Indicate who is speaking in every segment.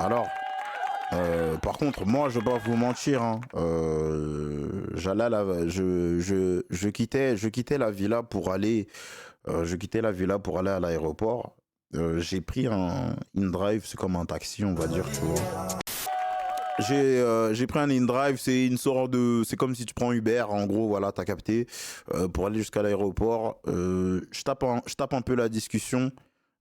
Speaker 1: Alors, par contre, moi, je vais pas vous mentir, hein, j'allais à je quittais la villa pour aller, à l'aéroport. J'ai pris un InDrive, c'est comme un taxi, on va dire, tu vois. J'ai pris un InDrive, c'est une sorte de, c'est comme si tu prends Uber, en gros, voilà, t'as capté, pour aller jusqu'à l'aéroport. Je tape un peu la discussion.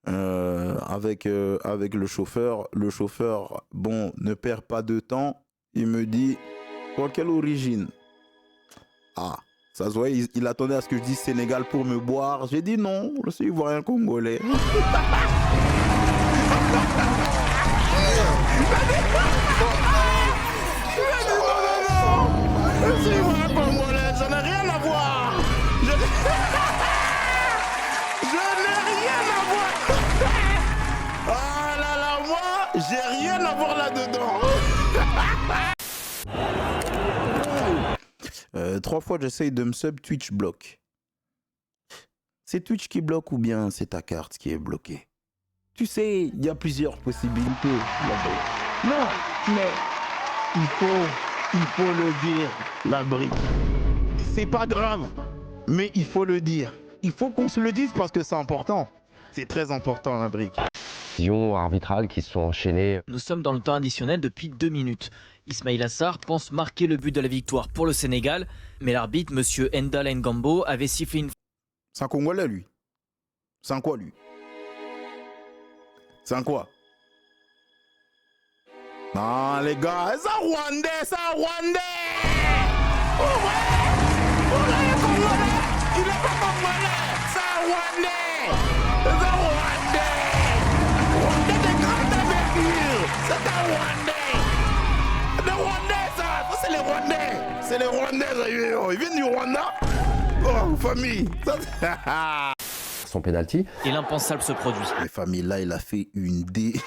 Speaker 1: Avec le chauffeur. Le chauffeur, bon, ne perd pas de temps. Il me dit, pour quelle origine? Ah, ça se voit, il attendait à ce que je dise Sénégal pour me boire. J'ai dit non, je suis ivoirien congolais. Je suis ivoirien congolais, ça n'a rien à voir. Je n'ai rien à voir. Ah là là, moi, j'ai rien à voir là-dedans. 3 fois, j'essaye de me sub, Twitch bloque. C'est Twitch qui bloque ou bien c'est ta carte qui est bloquée? Tu sais, il y a plusieurs possibilités.
Speaker 2: Non, mais il faut le dire, la brique.
Speaker 1: C'est pas grave, mais il faut le dire. Il faut qu'on se le dise parce que c'est important. C'est très important, la brique.
Speaker 3: Arbitrales qui se sont enchaînées.
Speaker 4: Nous sommes dans le temps additionnel depuis 2 minutes. Ismaïla Sarr pense marquer le but de la victoire pour le Sénégal, mais l'arbitre, monsieur Ndala Ngambo, avait sifflé une...
Speaker 1: C'est un Congolais, lui. C'est un quoi, lui? C'est un quoi? Non, les gars, c'est un Rwandais, c'est un Rwandais! Oh ouais! Oh là, il est Congolais! Il est pas Congolais! C'est un Rwandais! C'est un Rwandais! Rwandais de grande envergure! C'est un Rwandais! Les Rwandais, ça c'est les Rwandais! C'est les Rwandais, ça, ils viennent du Rwanda? Oh, famille! Ça,
Speaker 3: Son penalty.
Speaker 4: Et l'impensable se produit.
Speaker 1: les familles, là, il a fait une D. «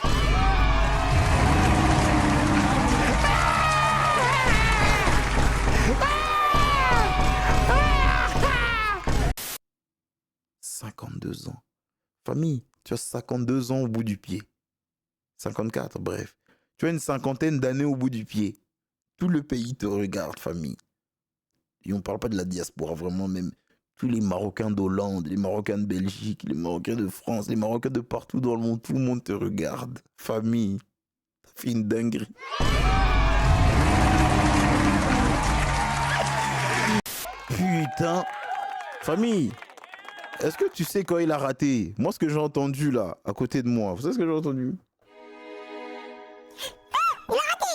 Speaker 1: 52 ans. Famille, tu as 52 ans au bout du pied. 54, bref. Tu as une cinquantaine d'années au bout du pied. Tout le pays te regarde, famille. Et on parle pas de la diaspora, vraiment, même tous les Marocains d'Hollande, les Marocains de Belgique, les Marocains de France, les Marocains de partout dans le monde, tout le monde te regarde. Famille, t'as fait une dinguerie. Putain. Famille, est-ce que tu sais quand il a raté? Moi, ce que j'ai entendu là, à côté de moi, vous savez ce que j'ai entendu?
Speaker 5: Il a raté.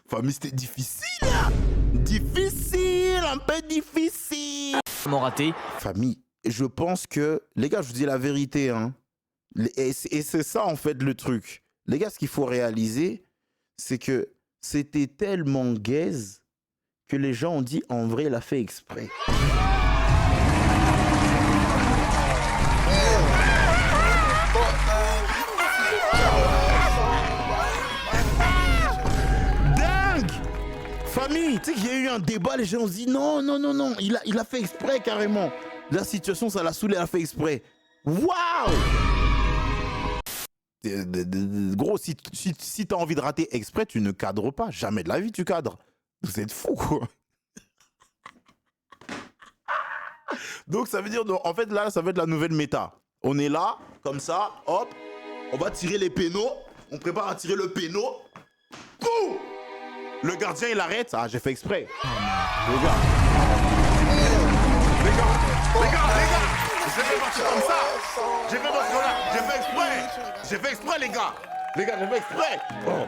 Speaker 1: Famille, c'était difficile, hein? Difficile, un peu difficile.
Speaker 4: Raté.
Speaker 1: Famille, je pense que, les gars, je vous dis la vérité, hein. Et c'est ça, en fait, le truc. Les gars, ce qu'il faut réaliser, c'est que c'était tellement gaze que les gens ont dit, en vrai, il a fait exprès. Dingue! Famille, tu sais qu'il y a eu un débat, les gens ont dit, non, non, non, non, il a fait exprès, carrément. La situation, ça l'a saoulé, il a fait exprès. Waouh! Gros, si t'as envie de rater exprès, tu ne cadres pas. Jamais de la vie, tu cadres. Vous êtes fous, quoi. Donc, ça veut dire, en fait, là, ça va être la nouvelle méta. On est là, comme ça, hop, on va tirer les pénaux. On prépare à tirer le pénau. Boum! Le gardien, il arrête. Ah, j'ai fait exprès. Les gars. Les gars. J'ai fait marcher comme ça. J'ai fait marcher comme ça. J'ai fait exprès. J'ai fait exprès, les gars. Les gars, j'ai fait exprès. Oh,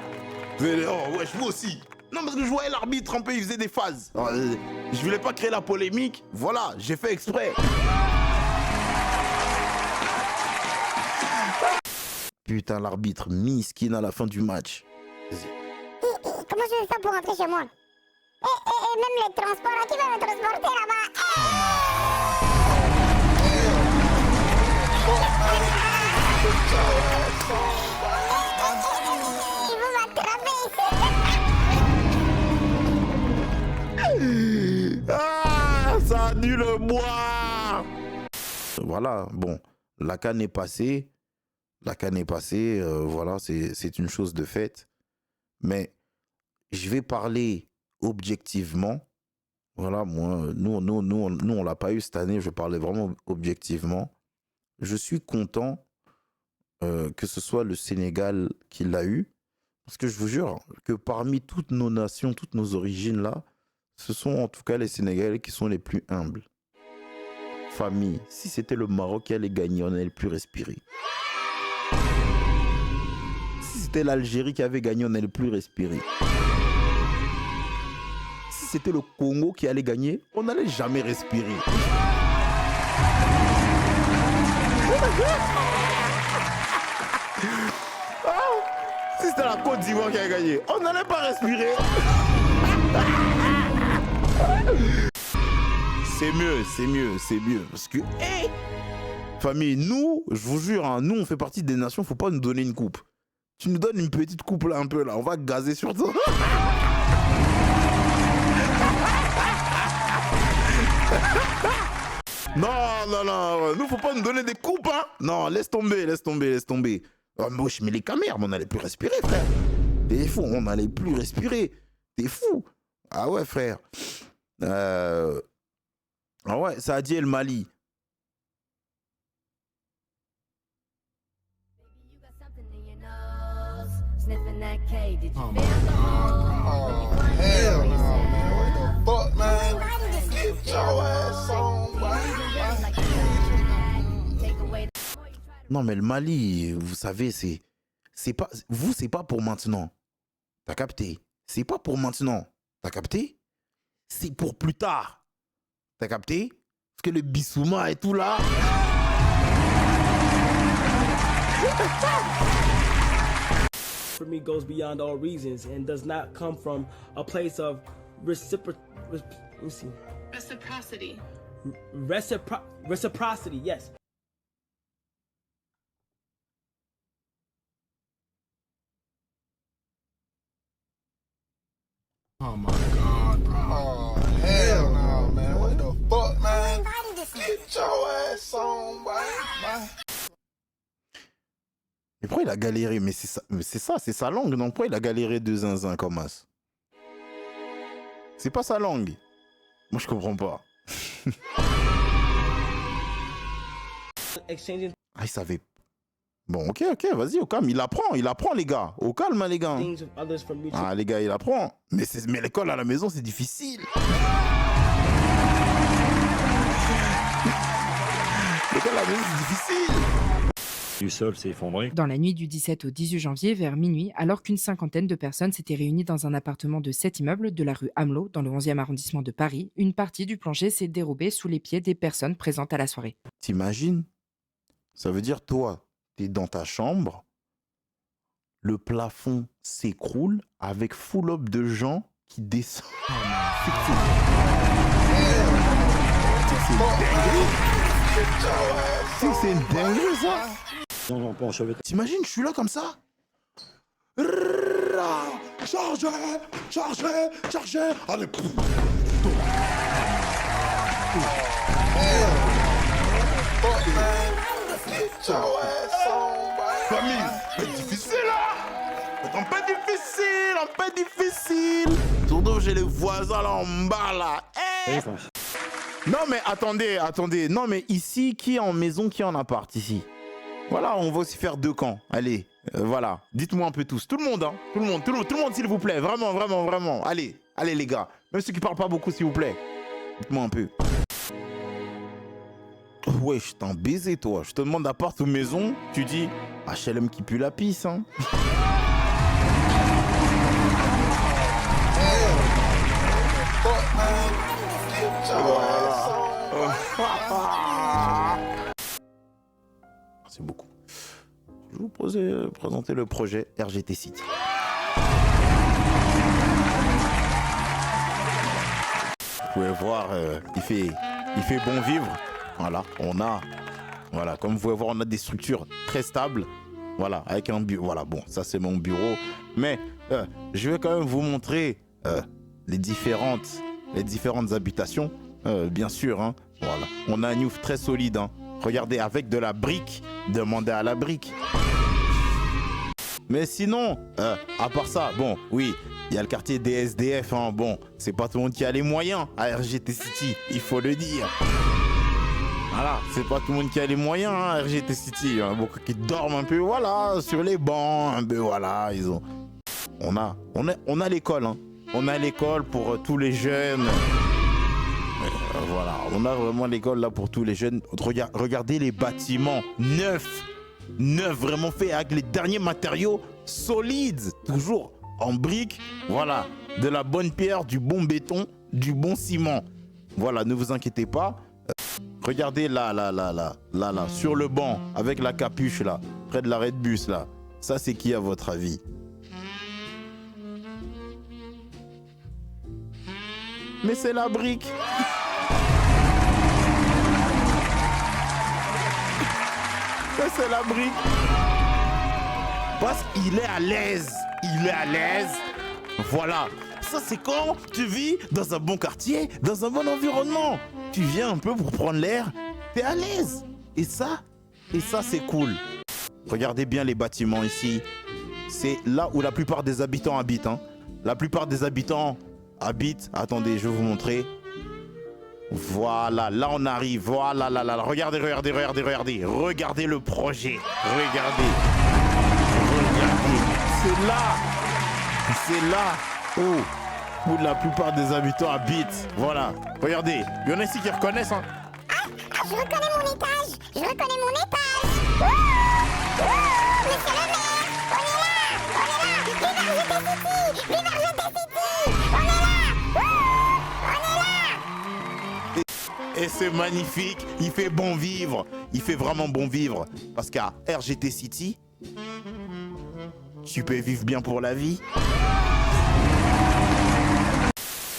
Speaker 1: wesh, vous aussi. Non, parce que je voyais l'arbitre un peu, il faisait des phases. Je voulais pas créer la polémique. Voilà, j'ai fait exprès. Putain, l'arbitre miskin à la fin du match.
Speaker 5: Comment je vais faire pour rentrer chez moi? Et même les transports, qui va me transporter là-bas?
Speaker 1: venu le boire. Voilà, bon, la CAN est passée. La CAN est passée, voilà, c'est une chose de fait. Mais je vais parler objectivement. Voilà, moi, nous on l'a pas eu cette année, je parlais vraiment objectivement. Je suis content que ce soit le Sénégal qui l'a eu. Parce que je vous jure que parmi toutes nos nations, toutes nos origines là, ce sont en tout cas les Sénégalais qui sont les plus humbles. Famille, si c'était le Maroc qui allait gagner, on allait plus respirer. Si c'était l'Algérie qui avait gagné, on n'allait plus respirer. Si c'était le Congo qui allait gagner, on n'allait jamais respirer. Si c'était la Côte d'Ivoire qui allait gagner, on n'allait pas respirer. C'est mieux, c'est mieux, c'est mieux. Parce que, famille, nous, je vous jure, hein, nous, on fait partie des nations, faut pas nous donner une coupe. Tu nous donnes une petite coupe là, un peu là, on va gazer sur toi. Non, nous, faut pas nous donner des coupes, hein. Non, laisse tomber. Oh, moche, mais les caméras, on n'allait plus respirer, frère. T'es fou, on n'allait plus respirer. T'es fou. Ah ouais, frère. Ah ouais, ça a dit le Mali. Non mais le Mali, vous savez, c'est pas vous, c'est pas pour maintenant. T'as capté? C'est pas pour maintenant. T'as capté? C'est pour plus tard. T'as capté? Parce que le Bissouma et tout là.
Speaker 6: For me goes beyond all reasons and does not come from a place of
Speaker 7: Reciprocity.
Speaker 6: Reciprocity, yes.
Speaker 8: Oh my God, bro. Oh, hell no, man. What the fuck, man? Get your ass on, boy.
Speaker 1: Mais pourquoi il a galéré? Mais c'est ça, c'est sa langue. Donc pourquoi il a galéré de zinzin comme as? C'est pas sa langue. Moi je comprends pas. Ah, il savait. Bon, ok, vas-y, au calme. Il apprend les gars. Au calme, hein, les gars. Ah, les gars, il apprend. Mais l'école à la maison, c'est difficile. L'école à la maison, c'est difficile.
Speaker 9: Du sol s'est effondré.
Speaker 10: Dans la nuit du 17 au 18 janvier, vers minuit, alors qu'une cinquantaine de personnes s'étaient réunies dans un appartement de 7 immeubles de la rue Amelot, dans le 11e arrondissement de Paris, une partie du plancher s'est dérobée sous les pieds des personnes présentes à la soirée.
Speaker 1: T'imagines? Ça veut dire, toi, t'es dans ta chambre, le plafond s'écroule avec full up de gens qui descendent. C'est une dinguerie, ça.
Speaker 9: Non, pas en chevet.
Speaker 1: T'imagines, je suis là comme ça. Chargez. Allez. Famille, c'est difficile là. C'est un peu difficile. Surtout j'ai les voisins là en bas là. Non mais attendez. Non mais ici, qui est en maison, qui est en appart ici? Voilà, on va aussi faire 2 camps. Allez, voilà. Dites-moi un peu tous. Tout le monde, hein. Tout le monde, s'il vous plaît. Vraiment. Allez les gars. Même ceux qui parlent pas beaucoup, s'il vous plaît. Dites-moi un peu. Ouais, je t'en baisé, toi. Je te demande appart ou maison, tu dis HLM qui pue la pisse, hein. C'est beaucoup. Je vais vous présenter le projet RGT City. Vous pouvez voir, il fait bon vivre. Voilà, comme vous pouvez voir, on a des structures très stables. Voilà, avec un bureau. Voilà, bon, ça c'est mon bureau. Mais je vais quand même vous montrer les différentes habitations. Bien sûr, hein. Voilà. On a un Newf très solide, hein. Regardez, avec de la brique, demandez à la brique. Mais sinon, à part ça, bon, oui, il y a le quartier des SDF, hein. Bon, c'est pas tout le monde qui a les moyens à RGT City, il faut le dire. Voilà, c'est pas tout le monde qui a les moyens, hein, à RGT City. Il y en a beaucoup qui dorment un peu, voilà, sur les bancs, un peu, voilà, ils ont... On a l'école, hein. On a l'école pour tous les jeunes. Voilà, on a vraiment l'école là pour tous les jeunes. Regardez les bâtiments neufs, vraiment faits avec les derniers matériaux solides, toujours en briques. Voilà, de la bonne pierre, du bon béton, du bon ciment. Voilà, ne vous inquiétez pas. Regardez là, sur le banc, avec la capuche là, près de l'arrêt de bus là. Ça, c'est qui à votre avis? Mais c'est la brique. Ça, c'est la brique. Parce qu'il est à l'aise. Il est à l'aise. Voilà. Ça, c'est quand tu vis dans un bon quartier, dans un bon environnement. Tu viens un peu pour prendre l'air. T'es à l'aise. Et ça, c'est cool. Regardez bien les bâtiments ici. C'est là où la plupart des habitants habitent, hein. La plupart des habitants habitent. Attendez, je vais vous montrer. Voilà, là on arrive. Voilà, là. Regardez. Regardez le projet. Regardez. C'est là où la plupart des habitants habitent. Voilà. Regardez. Il y en a ici qui reconnaissent, hein.
Speaker 5: Je reconnais mon étage. Monsieur le maire, on est là. Vive RGT City. On est là.
Speaker 1: Et c'est magnifique, il fait bon vivre, il fait vraiment bon vivre. Parce qu'à RGT City, tu peux vivre bien pour la vie.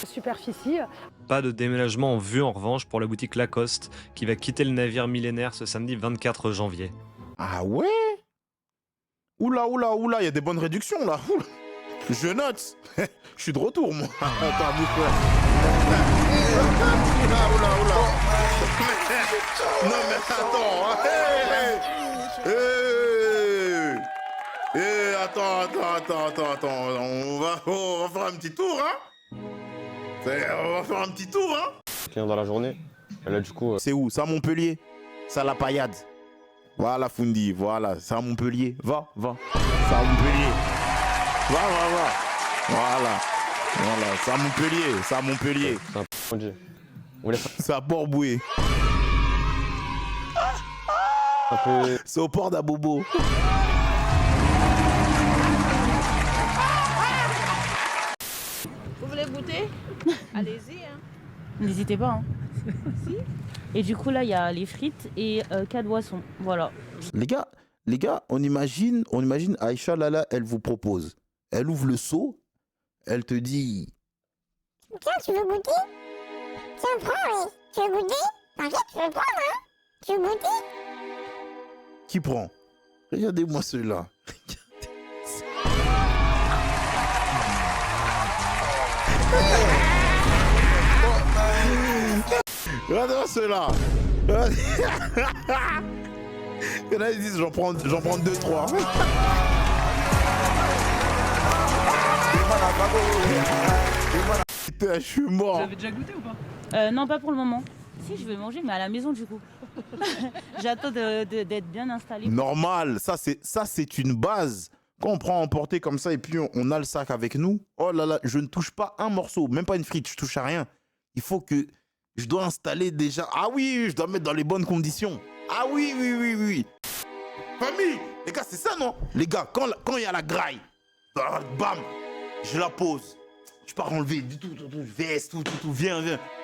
Speaker 7: Superficie.
Speaker 11: Pas de déménagement en vue en revanche pour la boutique Lacoste qui va quitter le navire millénaire ce samedi 24 janvier.
Speaker 1: Ah ouais? Oula, il y a des bonnes réductions là. Oula. Je note. Je suis de retour moi. Attends, bouge-toi. Oula. Non mais attends. Attends. On va faire un petit tour, hein. On va faire un petit tour, hein.
Speaker 3: Client dans la journée. Et là, du coup.
Speaker 1: C'est où? C'est à Montpellier. C'est à la Paillade. Voilà, Fundi. Voilà, c'est à Montpellier. Va. C'est à Montpellier. Va. Voilà, c'est à Montpellier. C'est à Port-Boué. C'est au port d'Abobo.
Speaker 7: Vous voulez goûter? Allez-y. Hein. N'hésitez pas. Hein. Si. Et du coup, là, il y a les frites et 4 boissons. Voilà.
Speaker 1: Les gars, on imagine Aïcha, là, elle vous propose. Elle ouvre le seau, elle te dit...
Speaker 5: Tiens, tu veux goûter? Tiens, prends, oui. Tu veux goûter? T'inquiète, tu veux prendre, hein? Tu veux goûter?
Speaker 1: Qui prend? Regardez-moi ceux-là. Regardez-moi ceux-là. Il y en a qui disent j'en prends 2-3. Putain, je suis mort.
Speaker 7: Vous avez déjà goûté ou pas? Non, pas pour le moment. Si, je vais manger, mais à la maison du coup. J'attends d'être bien installé.
Speaker 1: Normal, ça c'est une base. Quand on prend emporter comme ça et puis on a le sac avec nous, oh là là, je ne touche pas un morceau, même pas une frite, je touche à rien. Il faut que je dois installer déjà. Ah oui, je dois mettre dans les bonnes conditions. Ah oui. Famille, les gars, c'est ça non? Les gars, quand il y a la graille, bam, je la pose. Je pars enlever tout, veste, tout, viens.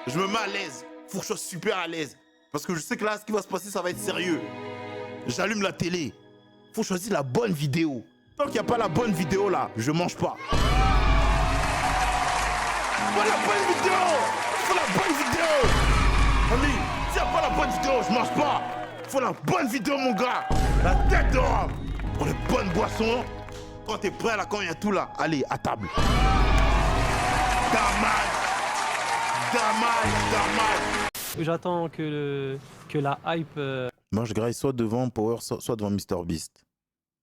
Speaker 1: Je me mets à l'aise. Faut que je sois super à l'aise. Parce que je sais que là, ce qui va se passer, ça va être sérieux. J'allume la télé. Faut choisir la bonne vidéo. Tant qu'il n'y a pas la bonne vidéo là, je mange pas. Faut la bonne vidéo. Famille, s'il n'y a pas la bonne vidéo, je mange pas. Faut la bonne vidéo, mon gars. La tête dehors. Pour les bonnes boissons. Quand t'es prêt là, quand il y a tout là, allez, à table. Damage.
Speaker 12: J'attends que la hype...
Speaker 1: Moi, je graille soit devant Power, soit devant MrBeast.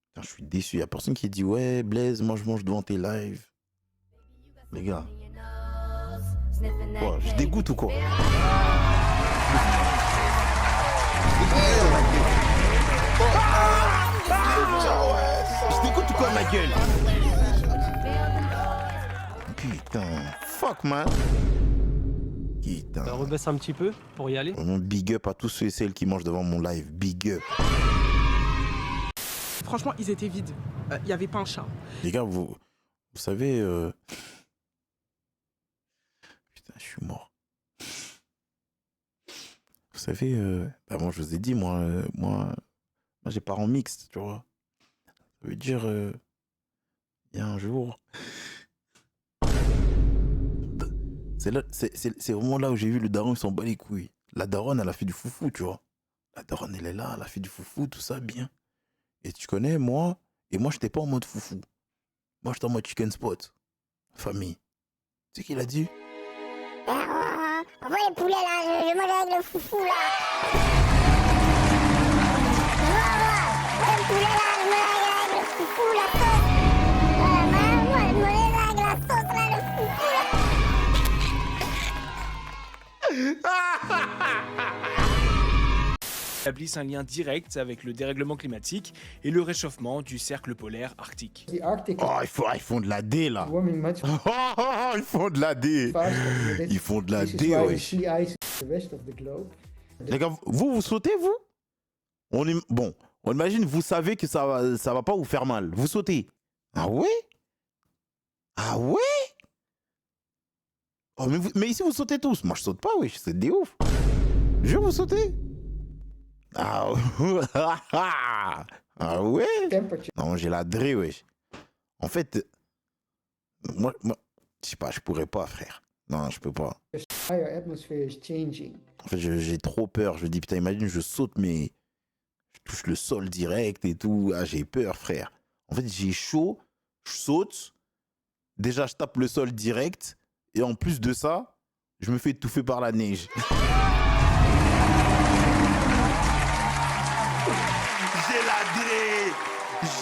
Speaker 1: Putain, je suis déçu. Il y a personne qui dit ouais, Blaise, moi je mange devant tes lives. Les gars. Quoi, je dégoûte ou quoi? Je dégoûte ou quoi, ma gueule? Putain, fuck man. Putain.
Speaker 12: rebaisse un petit peu pour y aller.
Speaker 1: Big up à tous ceux et celles qui mangent devant mon live. Big up.
Speaker 13: Franchement, ils étaient vides. Il n'y avait pas un chat.
Speaker 1: Les gars, vous savez... Putain, je suis mort. Vous savez, bah moi je vous ai dit, moi j'ai parents mixtes, tu vois. Ça veut dire, il y a un jour... C'est vraiment là où j'ai vu le daron, il s'en bat les couilles. La daronne, elle a fait du foufou, tu vois. La daronne, elle est là, elle a fait du foufou, tout ça, bien. Et tu connais, moi, j'étais pas en mode foufou. Moi, j'étais en mode chicken spot. Famille. Tu sais qu'il a dit?
Speaker 5: Envoie les poulets là, je mange avec le foufou là. Envoie les poulets là, je mange avec le foufou, la sauce. Moi, je mange avec la sauce là, le foufou là.
Speaker 14: Établissent un lien direct avec le dérèglement climatique et le réchauffement du cercle polaire arctique.
Speaker 1: Oh, ils font de la D là. Ils font de la D. Ils font de la D, ouais. Les gars, vous sautez, vous? Bon, on imagine, vous savez que ça va pas vous faire mal. Vous sautez. Ah ouais? Ah ouais? Oh, mais ici, vous sautez tous. Moi, je saute pas, oui. C'est des ouf. Je vous sautez. Ah ouais? Non, j'ai la dré, wesh. En fait, moi, je sais pas, je pourrais pas, frère. Non, je peux pas. En fait, j'ai trop peur. Je me dis, putain, imagine, je saute, mais je touche le sol direct et tout. Ah, j'ai peur, frère. En fait, j'ai chaud, je saute. Déjà, je tape le sol direct. Et en plus de ça, je me fais étouffer par la neige.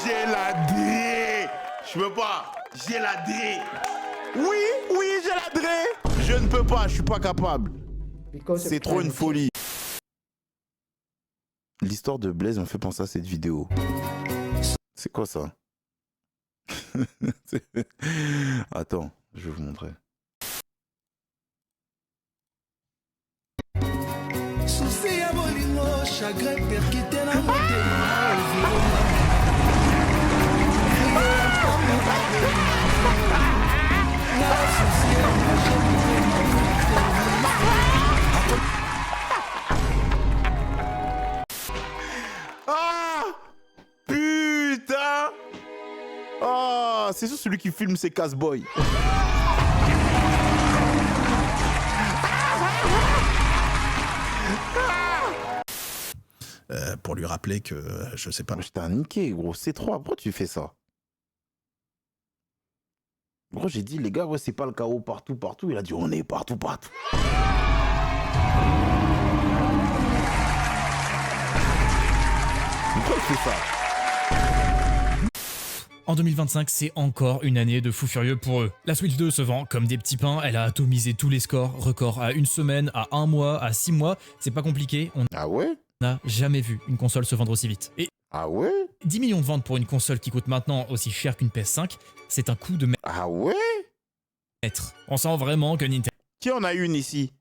Speaker 1: J'ai la dré. Je peux pas. J'ai la dré. Oui, j'ai la dré. Je ne peux pas, je suis pas capable. C'est trop une folie. L'histoire de Blaise me fait penser à cette vidéo. C'est quoi ça? Attends, je vais vous montrer.
Speaker 8: Souci à bolingo, chagrin perquité na
Speaker 1: Ah putain. Ah, c'est sûr celui qui filme c'est Casboy.
Speaker 15: Pour lui rappeler que je sais pas.
Speaker 1: Je t'ai niqué, gros. C3, pourquoi tu fais ça? Gros, j'ai dit, les gars, ouais, c'est pas le chaos partout. Il a dit, on est partout. Pourquoi il fait ça?
Speaker 16: En 2025, c'est encore une année de fou furieux pour eux. La Switch 2 se vend comme des petits pains, elle a atomisé tous les scores, record à une semaine, à un mois, à 6 mois, c'est pas compliqué.
Speaker 1: Ah ouais?
Speaker 16: N'a jamais vu une console se vendre aussi vite. Et
Speaker 1: ah ouais?
Speaker 16: 10 millions de ventes pour une console qui coûte maintenant aussi cher qu'une PS5, c'est un coup de maître.
Speaker 1: Ah ouais?
Speaker 16: On sent vraiment que Nintendo...
Speaker 1: Qui en a une ici?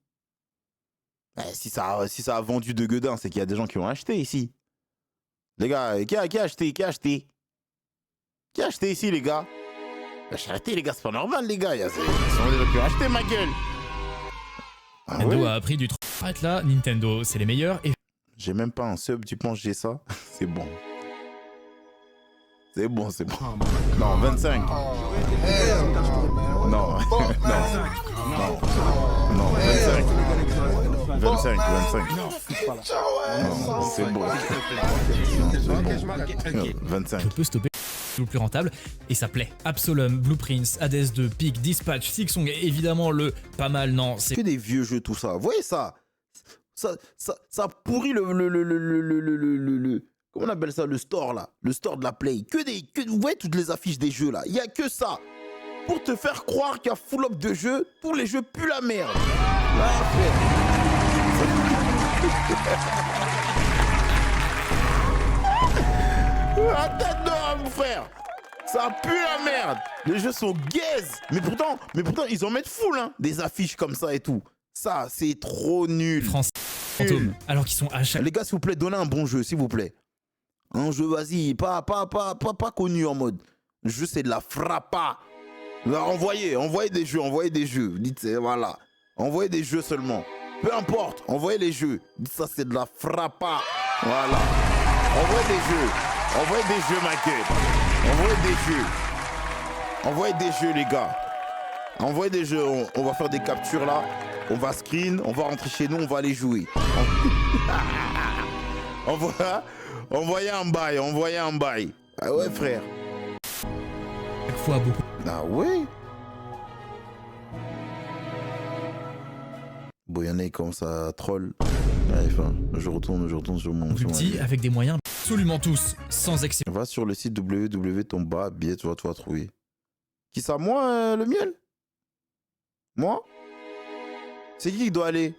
Speaker 1: Si ça a vendu de gueudin, c'est qu'il y a des gens qui ont acheté ici. Les gars, qui a acheté? Qui a acheté ici, les gars? Arrêtez, les gars, c'est pas normal, les gars. Il y a des gens qui ont acheté, ma gueule. Ah
Speaker 16: Nintendo
Speaker 1: ouais?
Speaker 16: a appris du... Arrête là, Nintendo, c'est les meilleurs et...
Speaker 1: J'ai même pas un sub, tu penses que j'ai ça? C'est bon. C'est bon. Non, 25. Non, 25. 25. Non, c'est bon. 25.
Speaker 16: Je peux stopper. le plus rentable et ça plaît. Absolum, Blueprints, Hades 2, Peak, Dispatch, Silksong et évidemment le pas mal, non, c'est
Speaker 1: que des vieux jeux tout ça. Vous voyez ça? Ça pourrit le comment on appelle ça, le store là, le store de la Play. Vous voyez toutes les affiches des jeux là, il y a que ça pour te faire croire qu'il y a full up de jeux. Tous les jeux puent la merde. Là, la tête d'homme, frère. Ça pue la merde. Les jeux sont gaze. Mais pourtant, ils en mettent full, hein, des affiches comme ça et tout. Ça, c'est trop nul.
Speaker 16: France fantôme. Alors qu'ils sont à chaque...
Speaker 1: Les gars, s'il vous plaît, donnez un bon jeu, s'il vous plaît. Un jeu, vas-y, pas connu en mode. Le jeu, c'est de la frappa. Envoyez des jeux. Dites, voilà. Envoyez des jeux seulement. Peu importe, envoyez les jeux. Dites ça, c'est de la frappa. Voilà. Envoyez des jeux, ma gueule. Envoyez des jeux, les gars. Envoyez des jeux. On va faire des captures là. On va screen, on va rentrer chez nous, on va aller jouer. Envoyez un bail. Ah ouais, frère.
Speaker 16: Chaque fois beaucoup.
Speaker 1: Ah ouais. Bon, il y en a comme ça, troll. Bref, hein, je retourne sur mon...
Speaker 16: Plus petit, avec des moyens absolument tous, sans exception.
Speaker 1: Va sur le site www.tomba, billet, tu vas trouver. Qui ça, moi, le miel? Moi? C'est qui doit aller?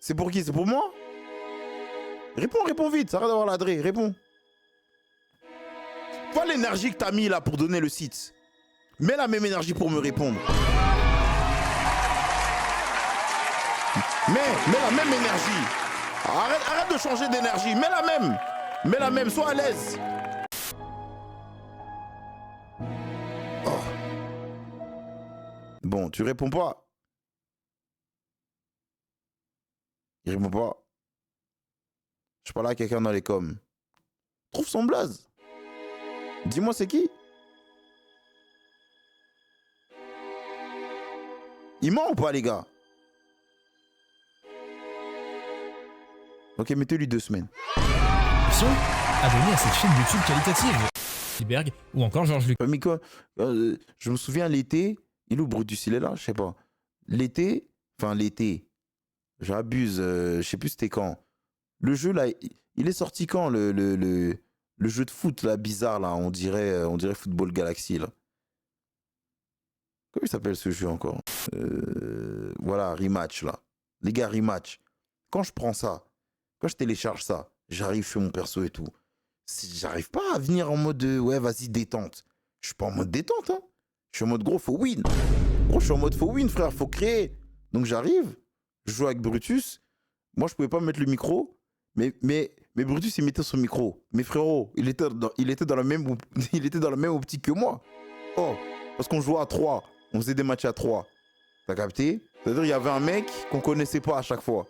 Speaker 1: C'est pour qui? C'est pour moi? Réponds vite, ça arrête d'avoir l'adresse, réponds. Pas l'énergie que t'as mis là pour donner le site. Mets la même énergie pour me répondre. Mets la même énergie. Arrête de changer d'énergie, mets la même, sois à l'aise. Bon, tu réponds pas. Il répond pas. Je parle à quelqu'un dans les coms. Trouve son blaze. Dis-moi c'est qui. Il ment ou pas, les gars? Ok, mettez-lui 2 semaines.
Speaker 16: Abonné à cette chaîne YouTube qualitative. Spielberg ou encore Georges Lucas.
Speaker 1: Mais quoi, je me souviens l'été. Il est où Brutus? Il est là? Je sais pas. L'été. J'abuse. Je sais plus c'était quand. Le jeu là, il est sorti quand le jeu de foot là, bizarre là, on dirait Football Galaxy là. Comment il s'appelle ce jeu encore? Voilà, Rematch là. Les gars, Rematch. Quand je prends ça, quand je télécharge ça, j'arrive sur mon perso et tout. J'arrive pas à venir en mode ouais, vas-y, détente. Je suis pas en mode détente, hein. Je suis en mode gros, faut win. Gros, je suis en mode faut win, frère, faut créer. Donc j'arrive, je joue avec Brutus. Moi, je pouvais pas mettre le micro, mais Brutus, il mettait son micro. Mais frérot, il était dans la même optique que moi. Oh, parce qu'on jouait à 3. On faisait des matchs à 3. T'as capté? C'est-à-dire, il y avait un mec qu'on connaissait pas à chaque fois.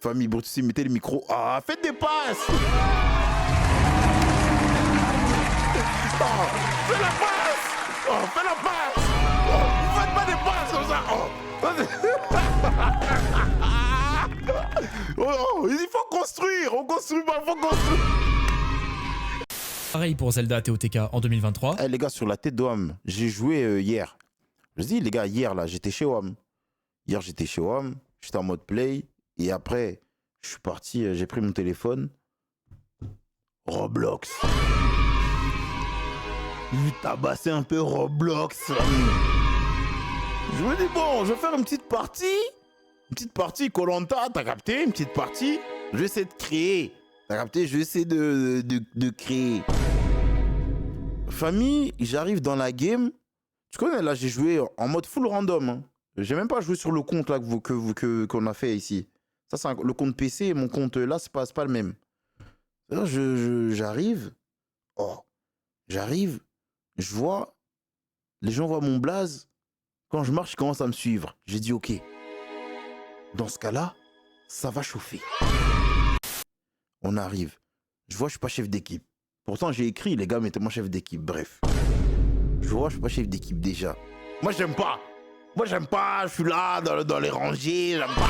Speaker 1: Famille, Brutus, il mettait le micro. Ah, faites des passes! Oh, fais la passe! Oh, fais la passe! Oh, faites pas des passes comme ça! Oh, il faut construire! On construit pas, il faut construire!
Speaker 16: Pareil pour Zelda TOTK en 2023.
Speaker 1: Eh les gars, sur la tête d'homme, j'ai joué hier. Je dis les gars, hier là, j'étais chez WAM. Hier, j'étais chez WAM, j'étais en mode play. Et après, je suis parti, j'ai pris mon téléphone. Roblox. Je tabassais un peu Roblox. Je me dis, bon, je vais faire une petite partie. Une petite partie Koh-Lanta, t'as capté? Une petite partie. Je vais essayer de créer. T'as capté? Je vais essayer de créer. Famille, j'arrive dans la game. Tu connais, là, j'ai joué en mode full random. Hein. J'ai même pas joué sur le compte là qu'on a fait ici. Ça, c'est le compte PC et mon compte là, c'est pas le même. J'arrive. Oh, j'arrive. Je vois. Les gens voient mon blaze. Quand je marche, ils commencent à me suivre. J'ai dit, ok. Dans ce cas-là, ça va chauffer. On arrive. Je vois, je suis pas chef d'équipe. Pourtant, j'ai écrit, les gars, mettez-moi chef d'équipe. Bref. Je vois, je suis pas chef d'équipe déjà. Moi, j'aime pas. Je suis là, dans les rangées. J'aime pas.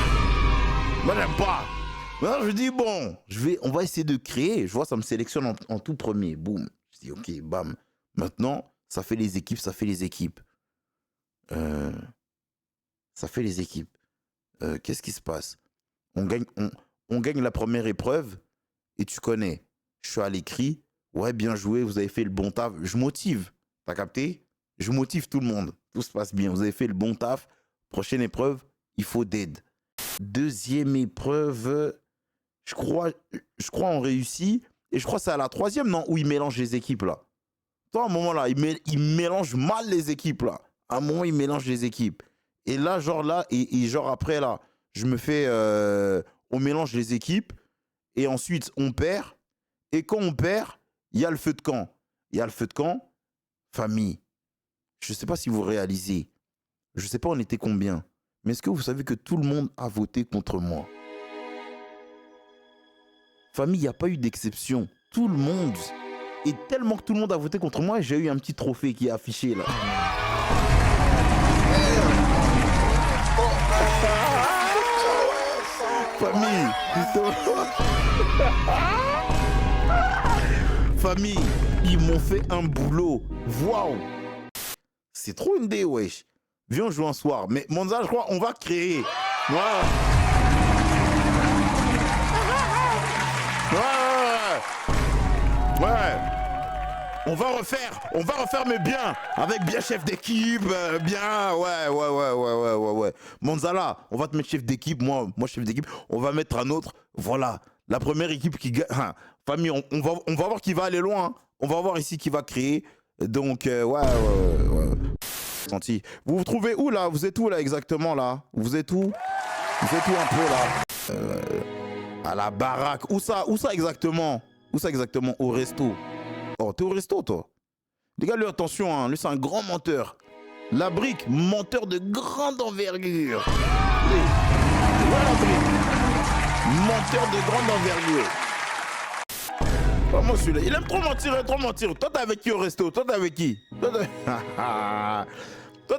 Speaker 1: Moi, j'aime pas. Non, je dis, bon, on va essayer de créer. Je vois, ça me sélectionne en tout premier. Boum. Je dis, ok, bam. Maintenant, ça fait les équipes, ça fait les équipes. Ça fait les équipes. Qu'est-ce qui se passe? On gagne la première épreuve et tu connais. Je suis à l'écrit. Ouais, bien joué, vous avez fait le bon taf. Je motive. T'as capté? Je motive tout le monde. Tout se passe bien. Vous avez fait le bon taf. Prochaine épreuve, il faut d'aide. Deuxième épreuve, je crois on réussit. Et je crois que c'est à la troisième, non? Où ils mélangent les équipes, là. À un moment, là, ils mélangent mal les équipes, là. À un moment, ils mélangent les équipes. Et là, genre là, et genre après, là, je me fais... on mélange les équipes. Et ensuite, on perd. Et quand on perd, il y a le feu de camp. Il y a le feu de camp. Famille. Je ne sais pas si vous réalisez. Je ne sais pas on était combien. Mais est-ce que vous savez que tout le monde a voté contre moi? Famille, il n'y a pas eu d'exception. Tout le monde. Et tellement que tout le monde a voté contre moi, j'ai eu un petit trophée qui est affiché là. Famille. Famille, ils m'ont fait un boulot. Waouh. C'est trop une idée, wesh. Viens jouer un soir. Mais Monza, je crois, on va créer. Ouais. Ouais. On va refaire, mais bien. Avec bien chef d'équipe, bien. Ouais. Monzala, on va te mettre chef d'équipe. Moi, chef d'équipe. On va mettre un autre. Voilà. La première équipe qui gagne. Famille, on va voir qui va aller loin. Hein. On va voir ici qui va créer. Donc, ouais. Gentil. Vous vous trouvez où là? Vous êtes où là exactement là? Vous êtes où? Vous êtes où un peu là? À la baraque. Où ça exactement? Où ça exactement? Au resto. Oh, t'es au resto toi? Les gars, lui attention, hein. Lui c'est un grand menteur. La brique, menteur de grande envergure. Voilà la brique. Menteur de grande envergure. Oh, moi celui-là, il aime trop mentir. Toi t'es avec qui au resto? Toi t'es avec qui? Toi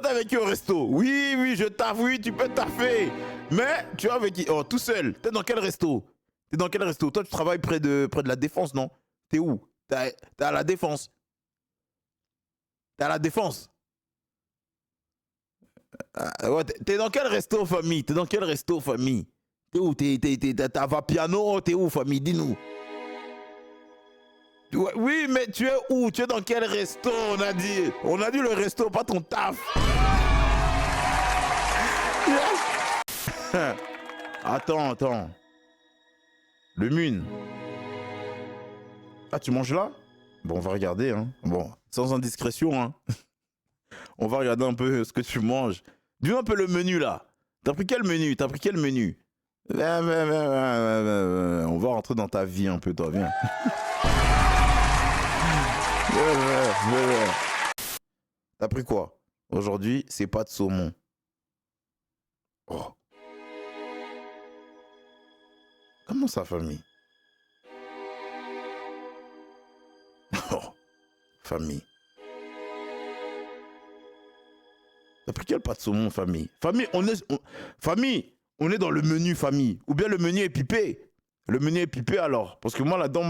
Speaker 1: t'es avec qui au resto? Oui, je taffe, oui, tu peux taffer. Mais tu es avec qui? Oh, tout seul. T'es dans quel resto? Toi tu travailles près de la Défense, non? T'es où? T'es à la Défense. Ouais, t'es dans quel resto, famille? T'es où? T'es à Vapiano? T'es où, famille? Dis-nous. Oui, mais tu es où? Tu es dans quel resto? On a dit le resto, pas ton taf. Attends. Le Mun. Ah, tu manges là? Bon, on va regarder, hein. Bon, sans indiscrétion, hein. On va regarder un peu ce que tu manges. Dis-nous un peu le menu, là. T'as pris quel menu? On va rentrer dans ta vie un peu, toi, viens. T'as pris quoi? Aujourd'hui, c'est pas de saumon. Oh. Comment ça, famille? Oh. Famille. T'as pris quel pas de saumon, famille? Famille, on est dans le menu, famille. Ou bien le menu est pipé. Le menu est pipé alors. Parce que moi, là-dedans,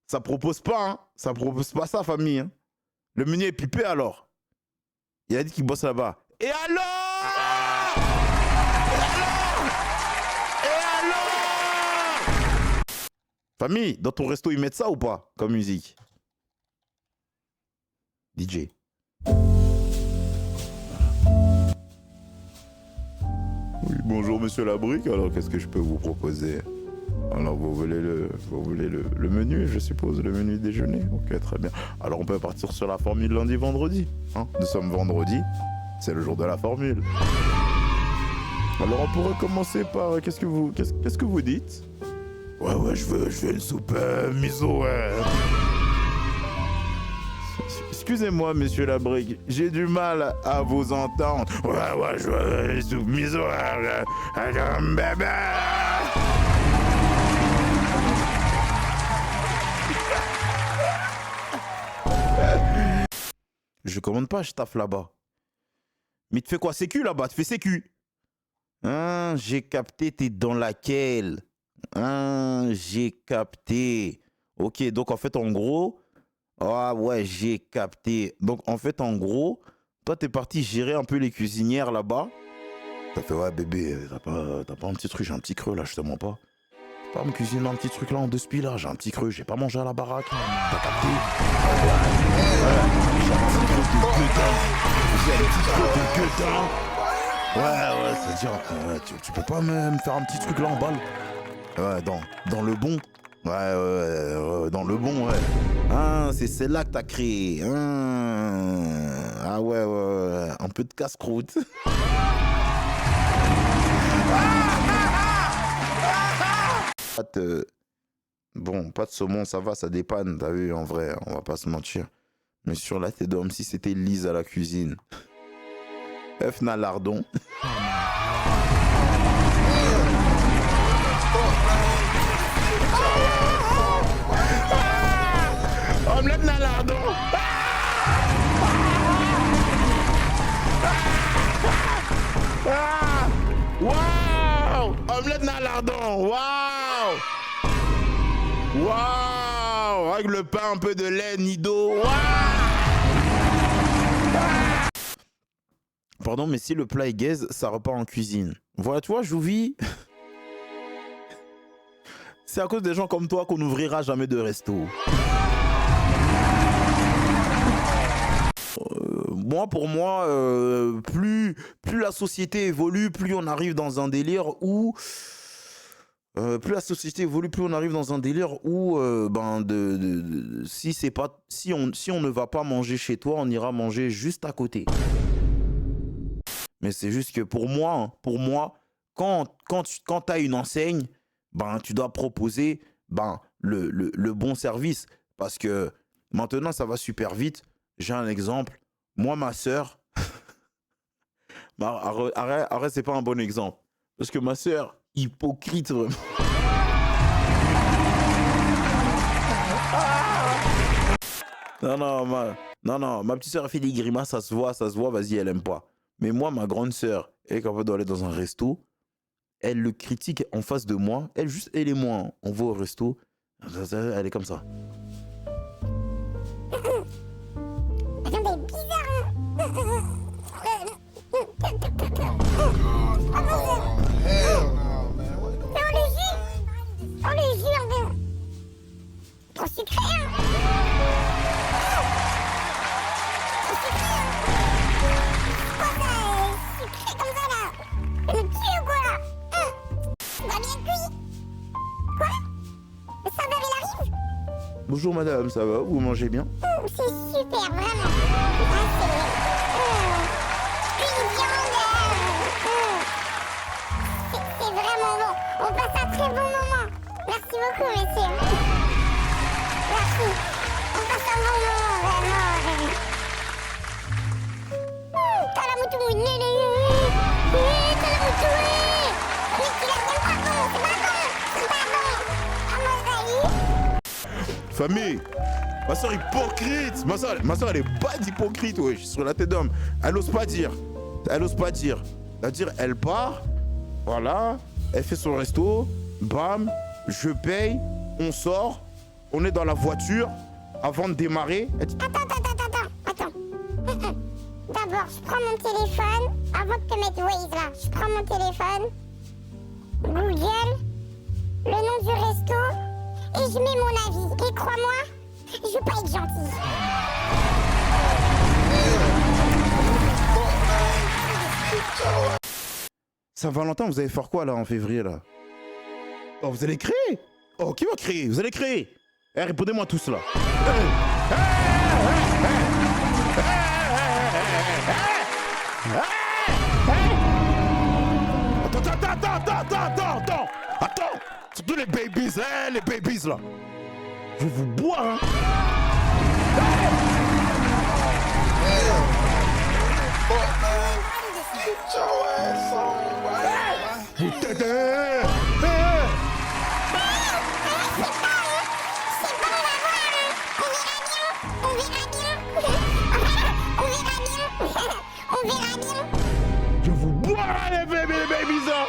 Speaker 1: ça propose pas, hein. Ça propose pas ça, famille. Hein. Le menu est pipé alors. Il a dit qu'il bosse là-bas. Et alors? Famille, dans ton resto, ils mettent ça ou pas comme musique? DJ. Oui, bonjour monsieur Labrique, alors qu'est-ce que je peux vous proposer? Alors vous voulez le menu, je suppose, le menu déjeuner? Ok, très bien. Alors on peut partir sur la formule lundi-vendredi. Hein, nous sommes vendredi, c'est le jour de la formule. Alors on pourrait commencer par... Qu'est-ce que vous dites? Ouais, je veux une soupe miso, ouais. Excusez-moi, monsieur Labrique, j'ai du mal à vous entendre. Ouais, je veux une soupe miso, bébé. Je commande pas, je taffe là-bas. Mais tu fais quoi, sécu là-bas? Tu fais sécu? Hein, j'ai capté, t'es dans laquelle? J'ai capté. Ok, donc en fait, en gros... Ah ouais, j'ai capté. Donc en fait, en gros, toi, t'es parti gérer un peu les cuisinières là-bas. T'as fait, ouais, bébé, t'as pas un petit truc, j'ai un petit creux là, je te mens pas. Pas me cuisiner un petit truc là en 2 spies là, j'ai un petit creux, j'ai pas mangé à la baraque. T'as capté? J'ai un petit creux de putain. J'ai un petit creux de putain. Ouais, c'est-à-dire, tu peux pas me faire un petit truc là en balle? Ouais, dans le bon. Ouais, dans le bon, ouais. C'est celle-là que t'as créé. Ah ouais, un peu de casse-croûte. Bon, pas de saumon, ça va, ça dépanne, t'as vu, en vrai, on va pas se mentir. Mais sur la tête d'homme, si c'était Lise à la cuisine. œuf nalardon. Omelette nalardon. Waouh! Omelette nalardon. Waouh! Waouh! Avec le pain, un peu de lait, nido. Waouh! Pardon, mais si le plat est gaze, ça repart en cuisine. Voilà, tu vois, Jouvi. C'est à cause des gens comme toi qu'on n'ouvrira jamais de resto. Moi, pour moi, plus la société évolue, plus on arrive dans un délire où... plus la société évolue, plus on arrive dans un délire où si on ne va pas manger chez toi, on ira manger juste à côté. Mais c'est juste que pour moi, quand tu as une enseigne, tu dois proposer le bon service. Parce que maintenant, ça va super vite. J'ai un exemple. Moi, ma sœur... arrête, c'est pas un bon exemple. Parce que ma sœur, hypocrite vraiment. Non, ma petite sœur a fait des grimaces, ça se voit, vas-y, elle aime pas. Mais moi, ma grande sœur, elle est capable d'aller dans un resto, elle le critique en face de moi, elle et moi, hein. On va au resto, elle est comme ça. Bonjour madame, ça va? Vous mangez bien?
Speaker 5: C'est super, vraiment. C'est vraiment bon. On passe un très bon moment. Merci beaucoup, messieurs. Merci. On passe un bon moment, vraiment. Talamoutou,
Speaker 1: Famille, ma soeur hypocrite. Ma soeur elle est bad hypocrite, wesh, sur la tête d'homme. Elle ose pas dire. C'est-à-dire, elle part, voilà, elle fait son resto, bam, je paye, on sort, on est dans la voiture, avant de démarrer. Elle dit...
Speaker 5: Attends. D'abord, je prends mon téléphone, avant de te mettre Waze là, je prends mon téléphone, Google, le nom du resto, et je mets mon avis. Et crois-moi, je vais pas être gentil.
Speaker 1: Saint-Valentin, vous allez faire quoi là en février là? Oh, vous allez créer? Oh, qui va créer? Vous allez créer? Eh, répondez-moi tous là. Attends, surtout les babies, les babies là. Je vous bois, hein. Je vous bois les babies, hein.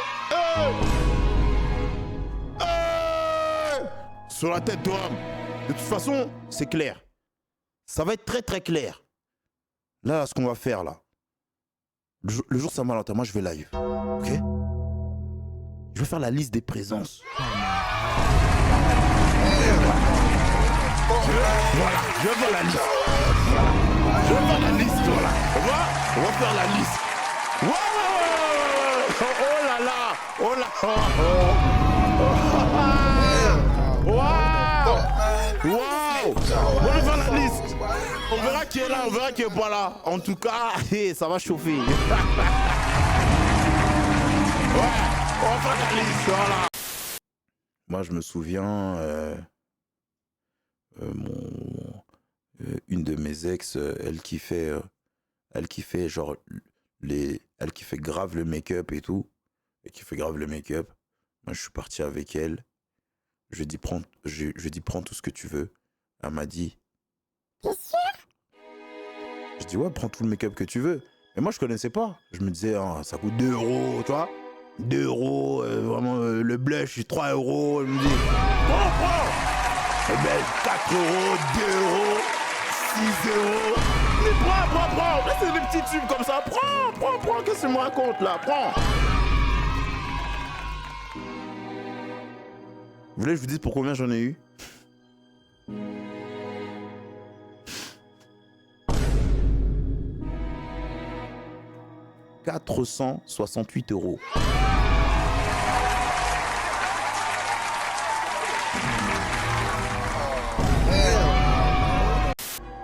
Speaker 1: sur la tête d'homme. De toute façon, c'est clair. Ça va être très très clair. Là, ce qu'on va faire là. Le jour Saint-Valentin, moi je vais live. Ok? Je vais faire la liste des présences. Voilà, je vais faire la liste. Je vais faire la liste, voilà. On va faire la liste. Ouais. Oh là là. Oh là. Waouh. On va faire la liste. On verra qui est là, on verra qui est pas là. En tout cas, ça va chauffer. Ouais, on va faire la liste, voilà. Moi, je me souviens, une de mes ex, elle kiffait genre elle kiffait grave le make-up et tout. Elle kiffait grave le make-up. Moi, je suis parti avec elle. Je lui ai dit, prends tout ce que tu veux. Elle m'a dit,
Speaker 5: t'es sûr?
Speaker 1: Je dis, ouais, prends tout le make-up que tu veux. Mais moi, je connaissais pas. Je me disais, ah, ça coûte 2 €, tu vois. 2 €, vraiment, le blush, 3 €. Elle me dit, prends. Eh ben, 4 €, 2 €, 6 €. Mais prends. Là, c'est des petits tubes comme ça. Prends. Qu'est-ce que tu me racontes, là? Prends. Vous voulez que je vous dise pour combien j'en ai eu? « 468 €.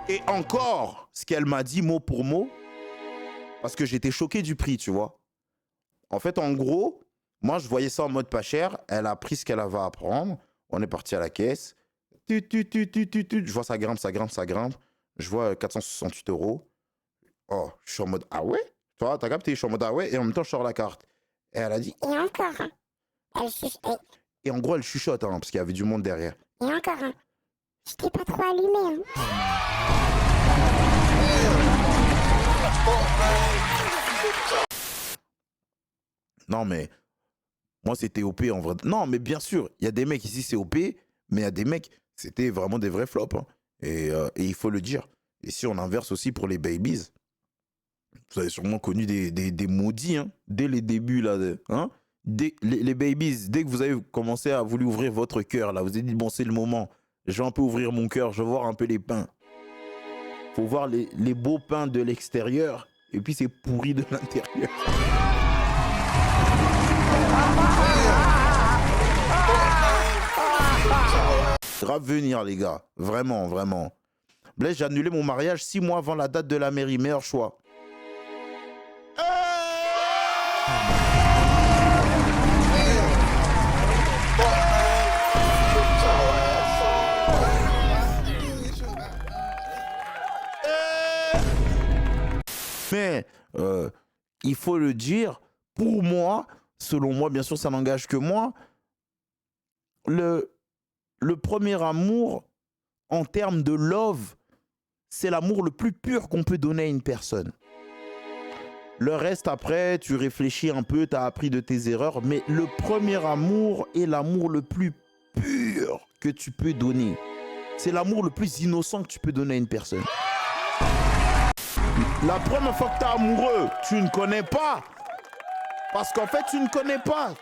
Speaker 1: Et encore, ce qu'elle m'a dit mot pour mot, parce que j'étais choqué du prix, tu vois. En fait, en gros, moi, je voyais ça en mode pas cher. Elle a pris ce qu'elle avait à prendre. On est parti à la caisse. Je vois ça grimpe. Je vois 468 €. Oh, je suis en mode, ah ouais? Toi, t'as capté, je suis en mode, ah ouais? Et en même temps, je sors la carte. Et elle a dit,
Speaker 5: et encore, elle chuchote.
Speaker 1: Et en gros, elle chuchote, hein, parce qu'il y avait du monde derrière.
Speaker 5: Et encore, je t'ai pas trop allumé.
Speaker 1: Non, mais moi, c'était OP en vrai. Non, mais bien sûr, il y a des mecs ici, c'est OP, mais il y a des mecs, c'était vraiment des vrais flops. Hein. Et il faut le dire. Et si on inverse aussi pour les babies, vous avez sûrement connu des maudits, hein, dès les débuts, là. Hein, les babies, dès que vous avez commencé à vouloir ouvrir votre cœur, là, vous avez dit, bon, c'est le moment. Je vais un peu ouvrir mon cœur, je vais voir un peu les pains. Faut voir les beaux pains de l'extérieur, et puis c'est pourri de l'intérieur. Grave venir, les gars. Vraiment. Blaise, j'ai annulé mon mariage 6 mois avant la date de la mairie. Meilleur choix. Mais il faut le dire, pour moi, selon moi, bien sûr, ça n'engage que moi, le premier amour, en termes de love, c'est l'amour le plus pur qu'on peut donner à une personne. Le reste, après, tu réfléchis un peu, tu as appris de tes erreurs, mais le premier amour est l'amour le plus pur que tu peux donner. C'est l'amour le plus innocent que tu peux donner à une personne. La première fois que tu es amoureux, tu ne connais pas. Parce qu'en fait, tu ne connais pas.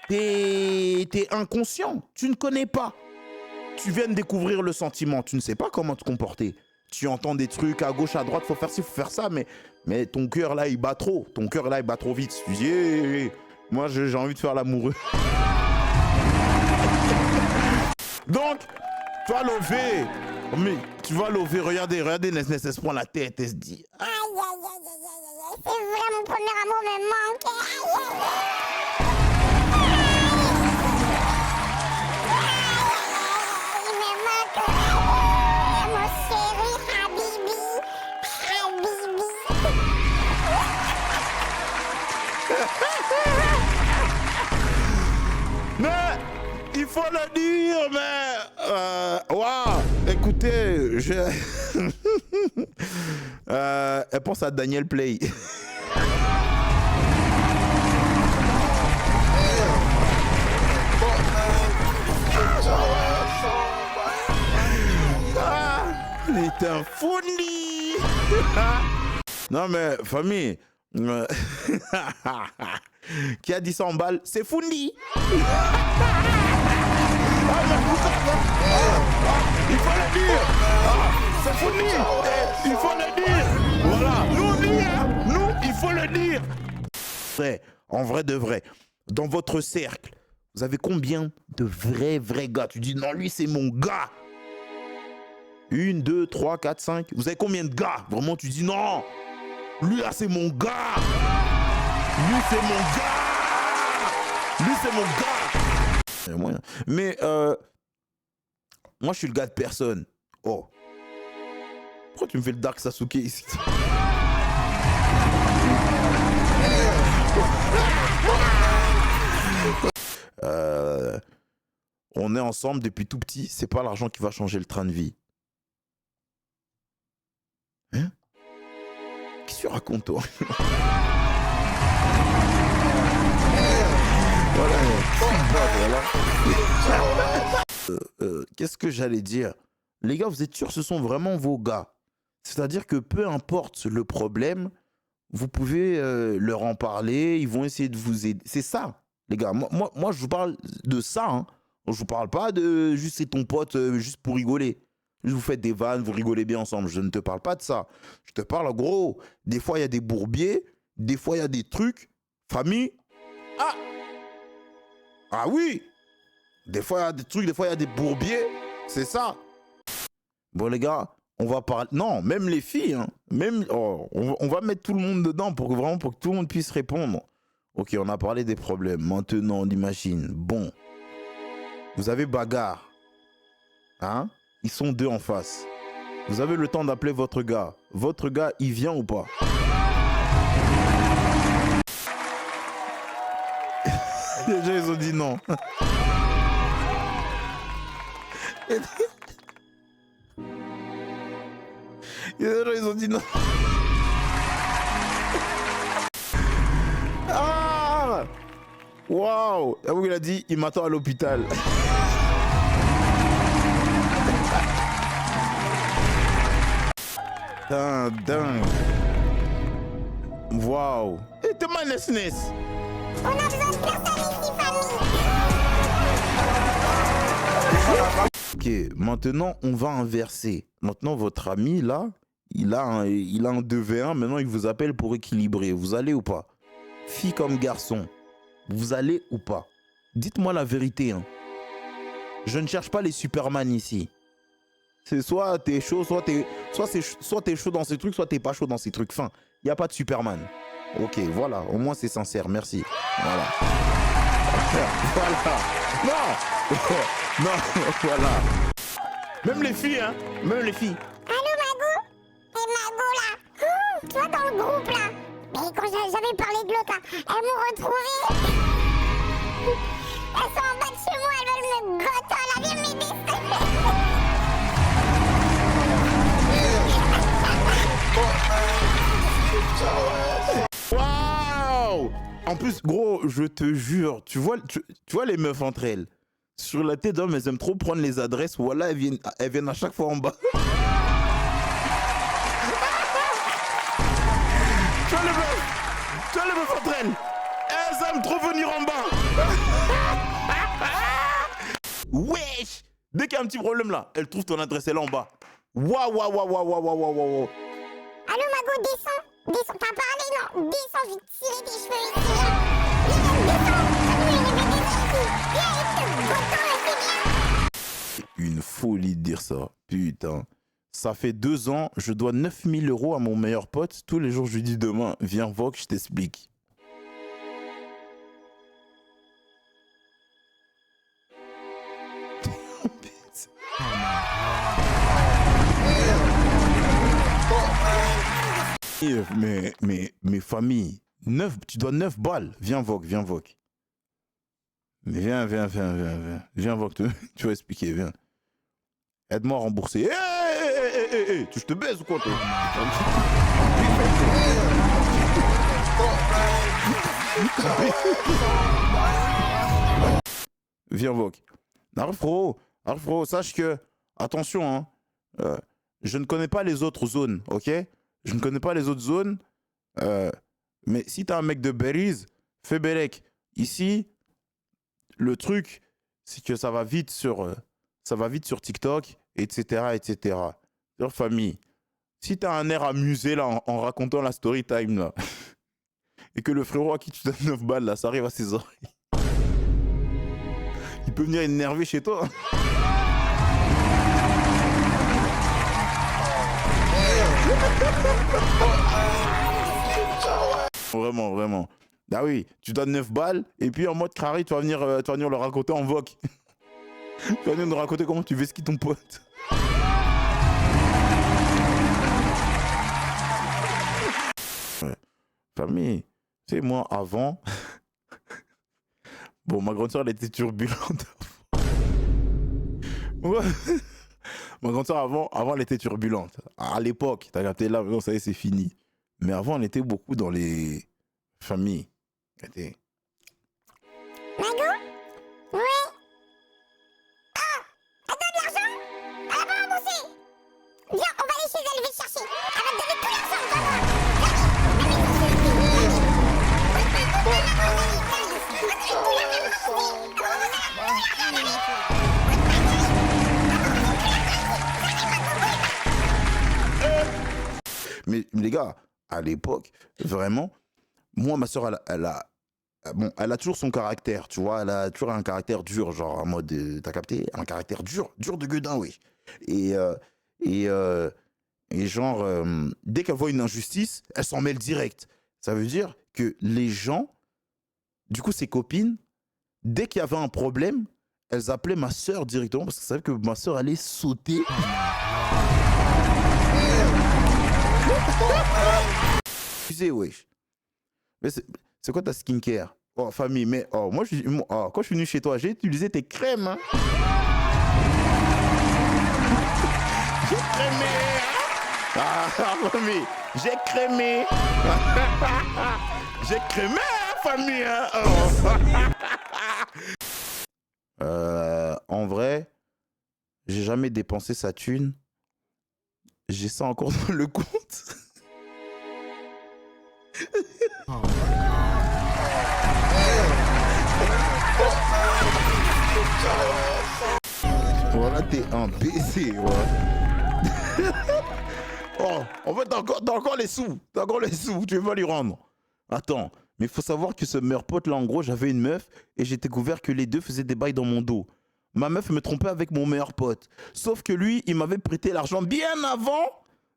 Speaker 1: T'es inconscient. Tu ne connais pas. Tu viens de découvrir le sentiment. Tu ne sais pas comment te comporter. Tu entends des trucs à gauche, à droite, faut faire ci, faut faire ça, mais ton cœur là, il bat trop. Ton cœur là, il bat trop vite. Tu dis, hey, moi, j'ai envie de faire l'amoureux. Donc, tu vas lever. Mais tu vas lever. Regardez, Nes se prend la tête. Elle se dit,
Speaker 5: aïe, c'est vrai, mon premier amour me manque. Il me manque. Mon chéri, Habibi.
Speaker 1: Mais il faut le dire, mais waouh, écoutez, elle pense à Daniel Play. C'est un fourni. Non mais, famille. Qui a dit 100 balles? C'est fourni. Il faut le dire. C'est fourni. Il faut le dire. Voilà. Nous, il faut le dire. En vrai de vrai, dans votre cercle, vous avez combien de vrais gars? Tu dis non, lui c'est mon gars. 1, 2, 3, 4, 5. Vous avez combien de gars? Vraiment, tu dis non, lui là c'est mon gars. Lui c'est mon gars. Lui c'est mon gars. Mais moi je suis le gars de personne. Oh. Pourquoi tu me fais le Dark Sasuke ici? On est ensemble depuis tout petit, c'est pas l'argent qui va changer le train de vie. Hein? Qu'est-ce que tu racontes, toi? Qu'est-ce que j'allais dire? Les gars, vous êtes sûrs que ce sont vraiment vos gars? C'est-à-dire que peu importe le problème, vous pouvez leur en parler, ils vont essayer de vous aider. C'est ça, les gars. Moi je vous parle de ça. Hein. Je vous parle pas de juste c'est ton pote juste pour rigoler. Vous faites des vannes, vous rigolez bien ensemble. Je ne te parle pas de ça. Je te parle en gros. Des fois, il y a des bourbiers. Des fois, il y a des trucs. Famille. Ah oui. Des fois, il y a des trucs. Des fois, il y a des bourbiers. C'est ça. Bon, les gars, on va parler. Non, même les filles. Hein. Même... Oh, on va mettre tout le monde dedans pour que tout le monde puisse répondre. Ok, on a parlé des problèmes. Maintenant, on imagine. Bon. Vous avez bagarre. Hein? Ils sont deux en face. Vous avez le temps d'appeler votre gars. Votre gars, il vient ou pas? Les gens, ils ont dit non. Les gens, ils ont dit non. Ah! Waouh! Il a dit, il m'attend à l'hôpital. Dingue. Waouh. Et t'es mal nesnes.
Speaker 5: On a besoin de personne ici, famille.
Speaker 1: Ok, maintenant on va inverser. Maintenant votre ami là, il a un 2v1, maintenant il vous appelle pour équilibrer. Vous allez ou pas? Fille comme garçon, vous allez ou pas? Dites-moi la vérité. Hein. Je ne cherche pas les Superman ici. C'est soit t'es chaud, soit t'es chaud dans ces trucs, soit t'es pas chaud dans ces trucs. Enfin, il n'y a pas de Superman. Ok, voilà, au moins c'est sincère, merci. Voilà. Voilà. Non. Non, voilà. Même les filles, hein. Même les filles.
Speaker 5: Allô, Magou? Et Magou, là. Toi, dans le groupe, là. Mais quand j'avais parlé de l'autre, là, elles m'ont retrouvé. Elles sont en bas de chez moi, elles veulent me goter, là. Viens m'aider.
Speaker 1: Waouh! En plus, gros, je te jure, tu vois les meufs entre elles. Sur la tête d'homme, elles aiment trop prendre les adresses. Voilà, elles viennent à chaque fois en bas. Tu vois les meufs entre elles. Elles aiment trop venir en bas. Wesh! Dès qu'il y a un petit problème là, elles trouvent ton adresse, elle est en bas. Waouh.
Speaker 5: Allô, Mago, descends. Descends, t'as parlé, non? Descends, je vais tirer tes cheveux ici, là.
Speaker 1: C'est une folie de dire ça. Putain. Ça fait 2 ans, je dois 9000 € à mon meilleur pote. Tous les jours, je lui dis demain, viens, Vogue, je t'explique. Mais famille, tu dois 9 balles. Viens, Vogue. Mais viens, Vogue, tu vas expliquer, viens. Aide-moi à rembourser. Hé, je te baise ou quoi, toi? Viens, Vogue. Arfro, sache que, attention, hein, je ne connais pas les autres zones, ok? Je ne connais pas les autres zones. Mais si t'as un mec de Belize, fais Bélec. Ici, le truc, c'est que ça va vite sur TikTok, etc., etc. Sur famille. Si t'as un air amusé là en racontant la story time là, et que le frérot à qui tu donnes 9 balles là, ça arrive à ses oreilles, il peut venir énerver chez toi. Vraiment, vraiment. Ah oui, tu donnes 9 balles, et puis en mode carré, tu vas venir le raconter en vogue. Tu vas venir nous raconter comment tu vesquilles ton pote. Ouais. Famille, tu sais, moi, avant... Bon, ma grande soeur, elle était turbulente. Ouais. Ma grande soeur, avant, elle était turbulente. À l'époque, t'as capté là, maintenant, ça y est, c'est fini. Mais avant, on était beaucoup dans les familles.
Speaker 5: Mago? Oui? Ah! Elle donne de l'argent? Elle a pas remboursé! Viens, on va aller chez elle, je vais te chercher! Elle va te donner tout l'argent,
Speaker 1: Mais les gars, à l'époque, vraiment, moi, ma soeur, elle a toujours son caractère, tu vois, elle a toujours un caractère dur, genre en mode, t'as capté, un caractère dur de gueudin, oui. Et genre, dès qu'elle voit une injustice, elle s'en mêle direct. Ça veut dire que les gens, du coup, ses copines, dès qu'il y avait un problème, elles appelaient ma soeur directement parce qu'elles savaient que ma soeur allait sauter. Excusez, wesh. Mais c'est quoi ta skincare? Oh, famille, mais oh, moi, quand je suis venu chez toi, j'ai utilisé tes crèmes. Hein. J'ai crémé. Ah, famille, j'ai crémé. J'ai crémé, famille. Hein. Oh. En vrai, j'ai jamais dépensé sa thune. J'ai ça encore dans le compte. Voilà, t'es un baiser, ouais. Oh, en fait, t'as encore les sous. T'as encore les sous, tu veux pas lui rendre. Attends, mais il faut savoir que ce meilleur pote là, en gros, j'avais une meuf et j'ai découvert que les deux faisaient des bails dans mon dos. Ma meuf me trompait avec mon meilleur pote. Sauf que lui, il m'avait prêté l'argent bien avant.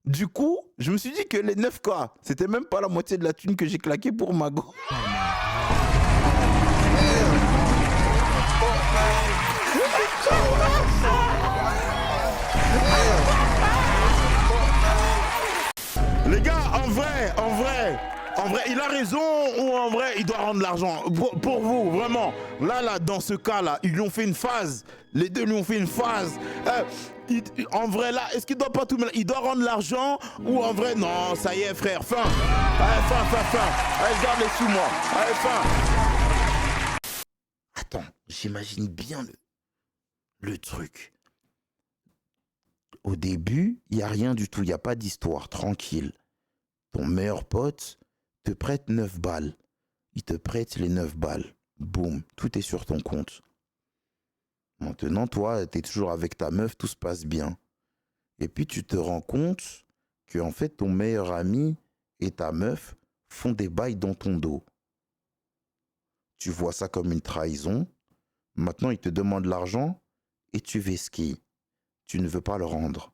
Speaker 1: Du coup, je me suis dit que les 9K, c'était même pas la moitié de la thune que j'ai claqué pour Mago. Les gars, en vrai, il a raison ou en vrai, il doit rendre l'argent. Pour vous, vraiment. Là, dans ce cas-là, ils lui ont fait une phase. Les deux lui ont fait une phase. En vrai, là, est-ce qu'il doit pas tout mettre? Il doit rendre l'argent ou en vrai, non, ça y est, frère, fin. Allez, fin. Allez, garde les sous, moi. Allez, fin. Attends, j'imagine bien le truc. Au début, il n'y a rien du tout, il n'y a pas d'histoire, tranquille. Ton meilleur pote te prête 9 balles. Il te prête les 9 balles. Boum, tout est sur ton compte. Maintenant, toi, tu es toujours avec ta meuf, tout se passe bien. Et puis, tu te rends compte que, en fait, ton meilleur ami et ta meuf font des bails dans ton dos. Tu vois ça comme une trahison. Maintenant, il te demande l'argent et tu vesquilles. Tu ne veux pas le rendre.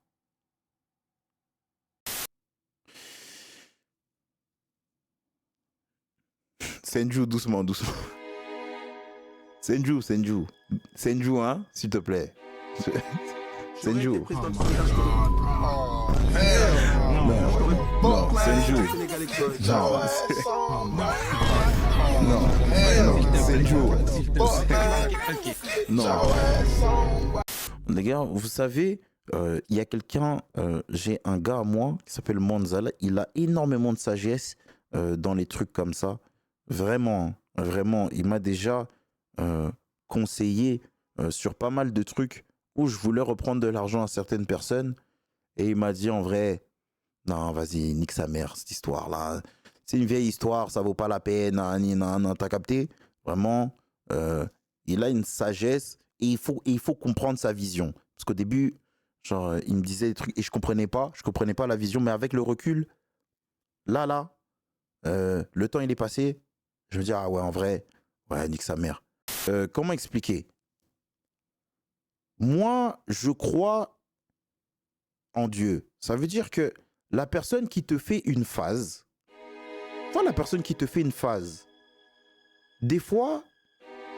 Speaker 1: Senju, doucement. Senju, hein, s'il te plaît. Senju. Non, Senju. Non. Les gars, vous savez, il y a quelqu'un, j'ai un gars à moi qui s'appelle Manzala, il a énormément de sagesse dans les trucs comme ça. Vraiment, il m'a déjà conseillé sur pas mal de trucs où je voulais reprendre de l'argent à certaines personnes Et il m'a dit en vrai, non, vas-y, nique sa mère, cette histoire-là. C'est une vieille histoire, ça vaut pas la peine. Non, t'as capté? Vraiment, il a une sagesse et il faut comprendre sa vision. Parce qu'au début, genre, il me disait des trucs et je comprenais pas la vision. Mais avec le recul, là, le temps il est passé. Je me dis, ah ouais, en vrai, ouais, nique sa mère. Comment expliquer? Moi, je crois en Dieu. Ça veut dire que la personne qui te fait une phase, des fois,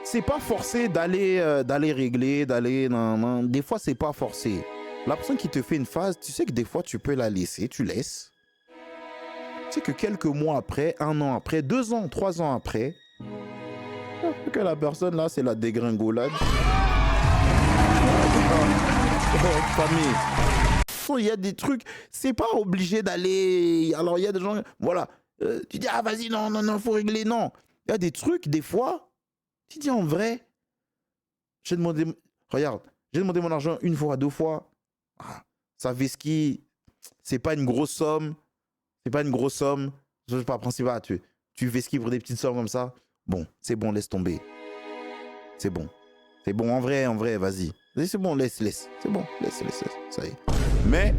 Speaker 1: c'est pas forcé d'aller régler, des fois, c'est pas forcé. La personne qui te fait une phase, tu sais que des fois, tu peux la laisser, tu laisses. Tu sais que quelques mois après, 1 an après, 2 ans, 3 ans après, que la personne là, c'est la dégringolade. Famille. Il y a des trucs, c'est pas obligé d'aller. Alors il y a des gens, voilà, tu dis ah vas-y non, faut régler, non. Il y a des trucs des fois, tu dis en vrai, j'ai demandé mon argent 1 fois, 2 fois. Ah, ça Veski, c'est pas une grosse somme, Je sais pas, principal, tu Veski pour des petites sommes comme ça. Bon, c'est bon, laisse tomber. C'est bon, en vrai, vas-y. C'est bon, laisse. C'est bon, laisse, ça y est. Mais,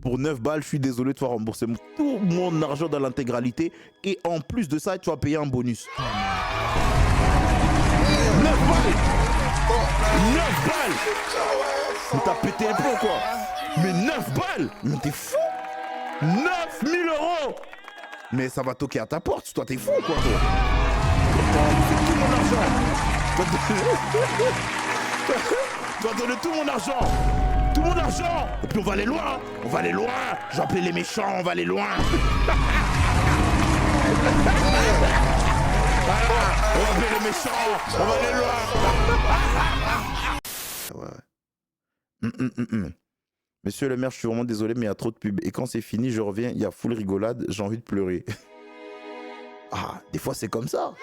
Speaker 1: pour 9 balles, je suis désolé de te faire rembourser tout mon argent dans l'intégralité. Et en plus de ça, tu vas payer un bonus. 9 balles 9 balles. T'as pété les plombs, quoi. Mais 9 balles. Mais t'es fou. 9 000 €. Mais ça va toquer à ta porte. Toi, t'es fou, quoi, toi. C'est tout mon argent. Tu vas donner tout mon argent. Tout mon argent. Et puis on va aller loin. J'ai appelé les méchants, on va aller loin. Voilà. On va appeler les méchants, on va aller loin. Ouais. Monsieur le maire, je suis vraiment désolé, mais il y a trop de pubs. Et quand c'est fini, je reviens, il y a full rigolade, j'ai envie de pleurer. Ah, des fois c'est comme ça.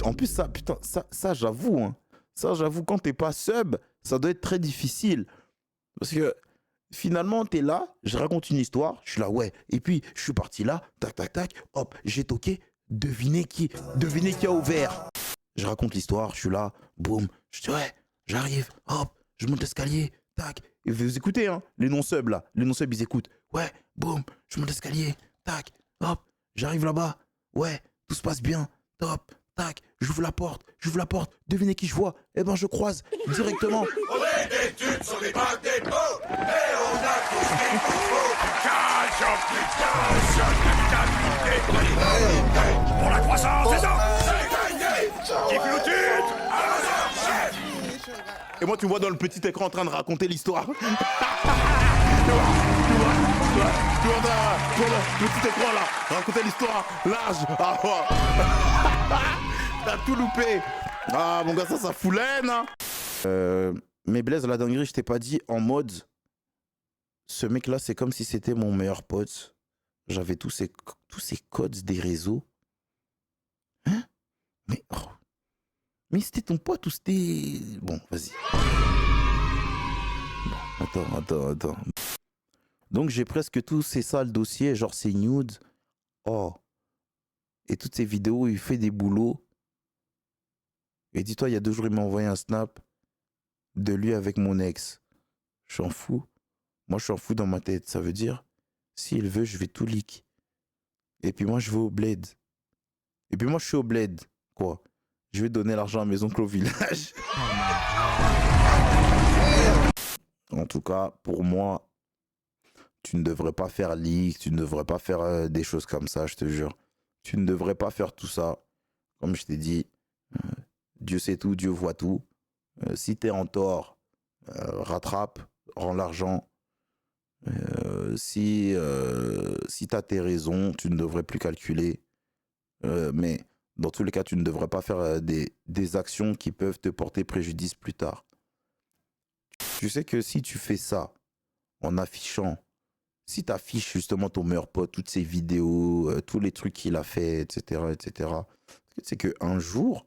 Speaker 1: En plus, ça, putain, ça j'avoue, hein. Ça, j'avoue, quand t'es pas sub, ça doit être très difficile. Parce que finalement, t'es là, je raconte une histoire, je suis là, ouais. Et puis, je suis parti là, tac, hop, j'ai toqué, devinez qui a ouvert. Je raconte l'histoire, je suis là, boum, je dis, ouais, j'arrive, hop, je monte l'escalier, tac. Et vous écoutez, hein, les non-subs là, ils écoutent. Ouais, boum, je monte l'escalier, tac, hop, j'arrive là-bas, ouais, tout se passe bien, top, tac, j'ouvre la porte, devinez qui je vois, eh ben je croise directement.
Speaker 8: On est des tubes sur les bacs des pots, et on a tout ce qu'il faut. Cash, pour la croissance, c'est ça. C'est gagné. Qui clôture à la chef.
Speaker 1: Et moi, tu vois dans le petit écran en train de raconter l'histoire. tu vois dans le petit écran là, raconter l'histoire large. Ah, t'as tout loupé. Ah, mon gars, ça fout l'aine. Hein. Mais Blaise, la dinguerie, je t'ai pas dit en mode. Ce mec-là, c'est comme si c'était mon meilleur pote. J'avais tous ces codes des réseaux. Hein? Mais c'était ton pote ou c'était... Bon, vas-y. Bon, attends. Donc, j'ai presque tous ces sales dossiers, genre ces nudes. Oh. Et toutes ces vidéos où il fait des boulots. Et dis-toi, il y a 2 jours, il m'a envoyé un snap de lui avec mon ex. Je suis en fou. Moi, je suis en fou dans ma tête. Ça veut dire, s'il veut, je vais tout leak. Et puis moi, je vais au bled. Et puis moi, je suis au bled. Quoi? Je vais donner l'argent à mes oncles au village. En tout cas, pour moi, tu ne devrais pas faire leak. Tu ne devrais pas faire des choses comme ça, je te jure. Tu ne devrais pas faire tout ça. Comme je t'ai dit, Dieu sait tout, Dieu voit tout. Si t'es en tort, rattrape, rends l'argent. Si t'as tes raisons, tu ne devrais plus calculer. Mais dans tous les cas, tu ne devrais pas faire des actions qui peuvent te porter préjudice plus tard. Tu sais que si tu fais ça en affichant, si tu affiches justement ton meilleur pote, toutes ses vidéos, tous les trucs qu'il a fait, etc., c'est qu'un jour,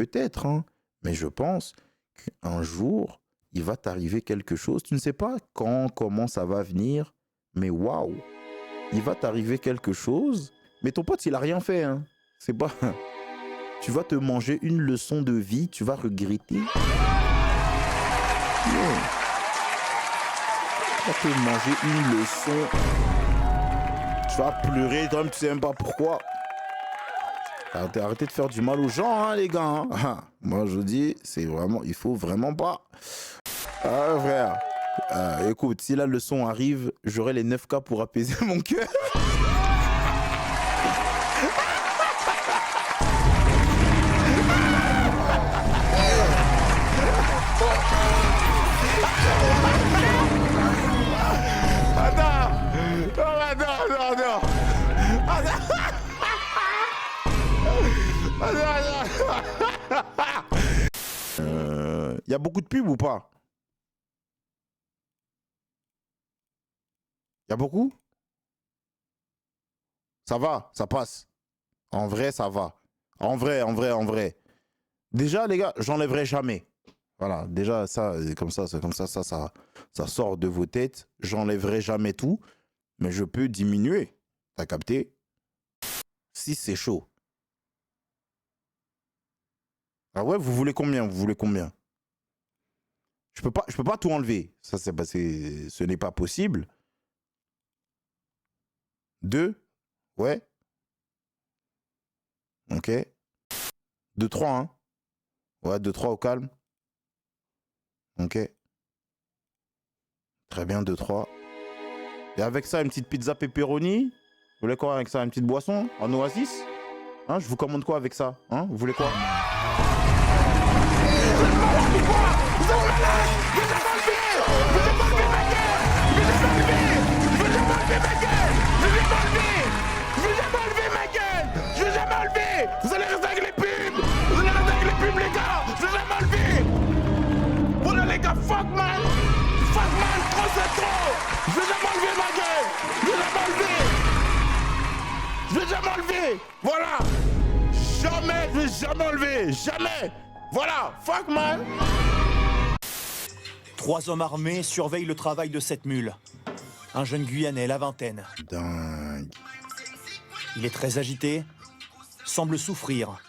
Speaker 1: peut-être, hein, mais je pense qu'un jour, il va t'arriver quelque chose. Tu ne sais pas quand, comment ça va venir, mais waouh, il va t'arriver quelque chose. Mais ton pote, il a rien fait, hein. C'est pas... Tu vas te manger une leçon de vie, tu vas regretter. Yeah. Tu vas te manger une leçon. Tu vas pleurer, toi-même, tu sais même pas pourquoi. Arrêtez de faire du mal aux gens, hein, les gars. Hein. Moi, je dis, c'est vraiment... Il faut vraiment pas... Ah, frère. Écoute, si la leçon arrive, j'aurai les 9K pour apaiser mon cœur. Il y a beaucoup de pubs ou pas? Il y a beaucoup? Ça va, ça passe. En vrai, ça va. En vrai. Déjà, les gars, j'enlèverai jamais. Voilà, déjà, ça sort de vos têtes. J'enlèverai jamais tout, mais je peux diminuer. T'as capté? Si c'est chaud. Ah ouais, vous voulez combien? Je peux pas tout enlever. Ça, ce n'est pas possible. 2? Ouais. Ok. 2-3, hein? Ouais, 2-3 au calme. Ok. Très bien, 2-3. Et avec ça, une petite pizza pepperoni. Vous voulez quoi avec ça? Une petite boisson en oasis? Hein, je vous commande quoi avec ça? Hein, vous voulez quoi? Vous allez rester avec les pubs! Vous allez rester avec les pubs, les gars! Je vais jamais enlever! Voilà, les gars, fuck man! Fuck man, trop c'est trop! Je vais jamais enlever ma gueule! Je vais jamais enlever! Voilà! Jamais, je vais jamais enlever! Jamais! Voilà! Fuck man!
Speaker 17: 3 hommes armés surveillent le travail de cette mule. Un jeune Guyanais, la vingtaine.
Speaker 1: Dingue.
Speaker 17: Il est très agité, semble souffrir.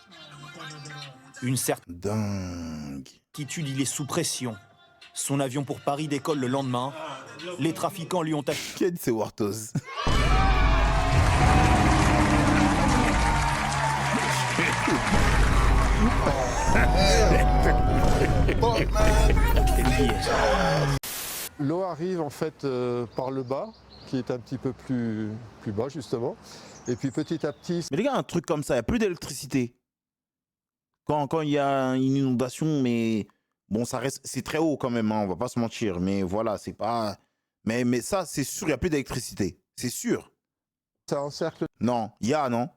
Speaker 17: Une certaine attitude, il est sous pression. Son avion pour Paris décolle le lendemain. Les trafiquants lui ont acheté.
Speaker 1: C'est Wartos.
Speaker 18: L'eau arrive en fait par le bas, qui est un petit peu plus bas justement. Et puis petit à petit...
Speaker 1: Mais les gars, un truc comme ça, il n'y a plus d'électricité. Quand il y a une inondation, mais bon, ça reste, c'est très haut quand même, hein, on va pas se mentir. Mais voilà, c'est pas... Mais ça, c'est sûr, il n'y a plus d'électricité. C'est sûr.
Speaker 18: C'est un cercle.
Speaker 1: Non, il y a, non.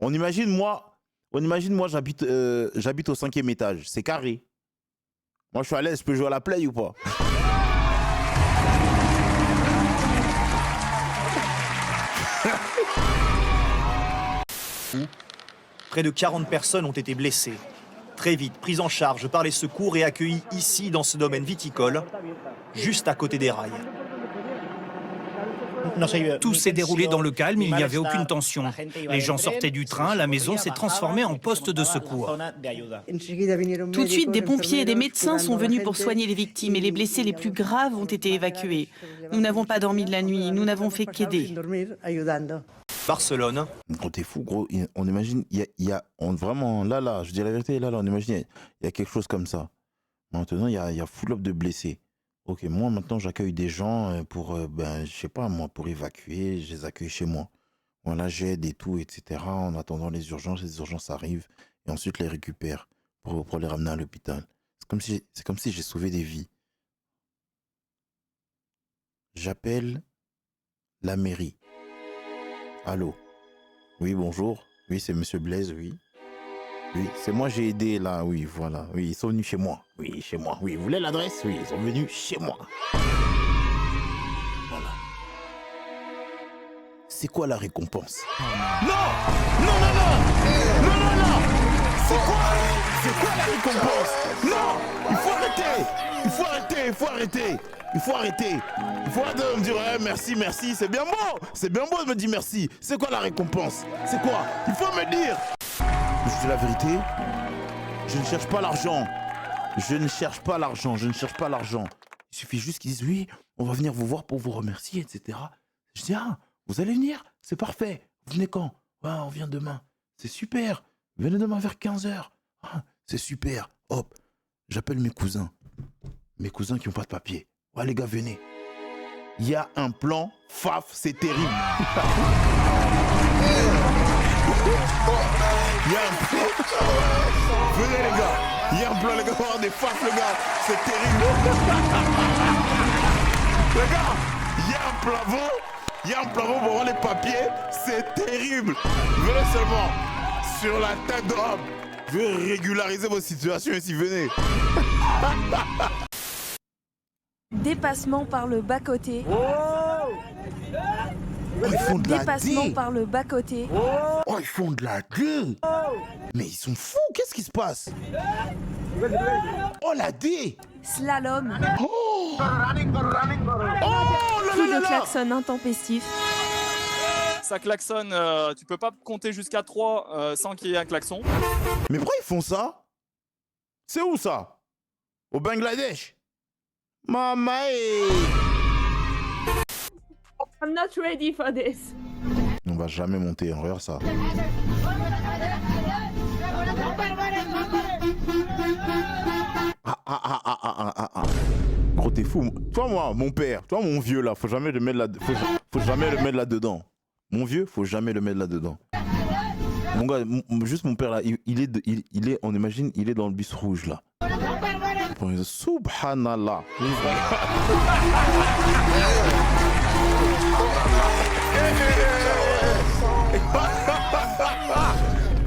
Speaker 1: On imagine, moi, j'habite au 5e étage. C'est carré. Moi, je suis à l'aise, je peux jouer à la play ou pas?
Speaker 17: Près de 40 personnes ont été blessées. Très vite, prises en charge par les secours et accueillies ici, dans ce domaine viticole, juste à côté des rails.
Speaker 19: Tout s'est déroulé dans le calme, il n'y avait aucune tension. Les gens sortaient du train, la maison s'est transformée en poste de secours.
Speaker 7: Tout de suite, des pompiers et des médecins sont venus pour soigner les victimes et les blessés les plus graves ont été évacués. Nous n'avons pas dormi de la nuit, nous n'avons fait qu'aider.
Speaker 17: Barcelone.
Speaker 1: Gros, t'es fou, gros. On imagine, vraiment, là, je dis la vérité, là, on imagine, il y a quelque chose comme ça. Maintenant, il y a full up de blessés. Ok, moi, maintenant, j'accueille des gens pour, je sais pas, moi, pour évacuer, je les accueille chez moi. Voilà, j'aide et tout, etc. En attendant les urgences arrivent, et ensuite les récupère pour les ramener à l'hôpital. C'est comme si j'ai sauvé des vies. J'appelle la mairie. Allô? Oui, bonjour. Oui, c'est Monsieur Blaise, oui. Oui, c'est moi, j'ai aidé là, oui, voilà. Oui, ils sont venus chez moi. Oui, chez moi. Oui, vous voulez l'adresse? Oui, ils sont venus chez moi. Voilà. C'est quoi la récompense? Non! Non, non, non! Non, non, non! C'est quoi la récompense? Non, il faut arrêter. Il faut arrêter, il faut arrêter. Il faut arrêter. Il faut arrêter de me dire ouais, merci, merci. C'est bien beau. C'est bien beau de me dire merci. C'est quoi la récompense? C'est quoi? Il faut me dire. Je dis la vérité. Je ne cherche pas l'argent. Je ne cherche pas l'argent. Je ne cherche pas l'argent. Il suffit juste qu'ils disent oui, on va venir vous voir pour vous remercier, etc. Je dis ah, vous allez venir? C'est parfait. Vous venez quand? Ouais, on vient demain. C'est super. Venez demain vers 15h. Ah, c'est super. Hop, j'appelle mes cousins. Mes cousins qui n'ont pas de papier. Ouais, les gars, venez. Il y a un plan, faf, c'est terrible. Il y a un plan. Venez, les gars. Il y a un plan, les gars. On va avoir des faf, les gars. C'est terrible. Les gars, il y a un plafond. Il y a un plafond pour voir les papiers. C'est terrible. Venez seulement. Sur la tête de l'homme. Je vais régulariser vos situations ici, venez.
Speaker 20: Dépassement par le bas-côté.
Speaker 1: Oh, ils font de la
Speaker 20: Dépassement
Speaker 1: D.
Speaker 20: par le bas-côté.
Speaker 1: Oh, ils font de la D. Mais ils sont fous, qu'est-ce qui se passe? Oh, la D.
Speaker 20: Slalom.
Speaker 1: Oh,
Speaker 20: Coup de klaxon intempestif.
Speaker 21: Ça klaxonne, tu peux pas compter jusqu'à 3 sans qu'il y ait un klaxon.
Speaker 1: Mais pourquoi ils font ça? C'est où ça? Au Bangladesh? Maman.
Speaker 7: I'm not ready for this.
Speaker 1: On va jamais monter, regarde ça. Gros, t'es fou. Toi, moi, mon père, toi, mon vieux là, faut jamais le mettre là, faut jamais le mettre là-dedans. Mon vieux, faut jamais le mettre là-dedans. Mon gars, juste mon père là, il est, on imagine, il est dans le bus rouge là. Subhanallah.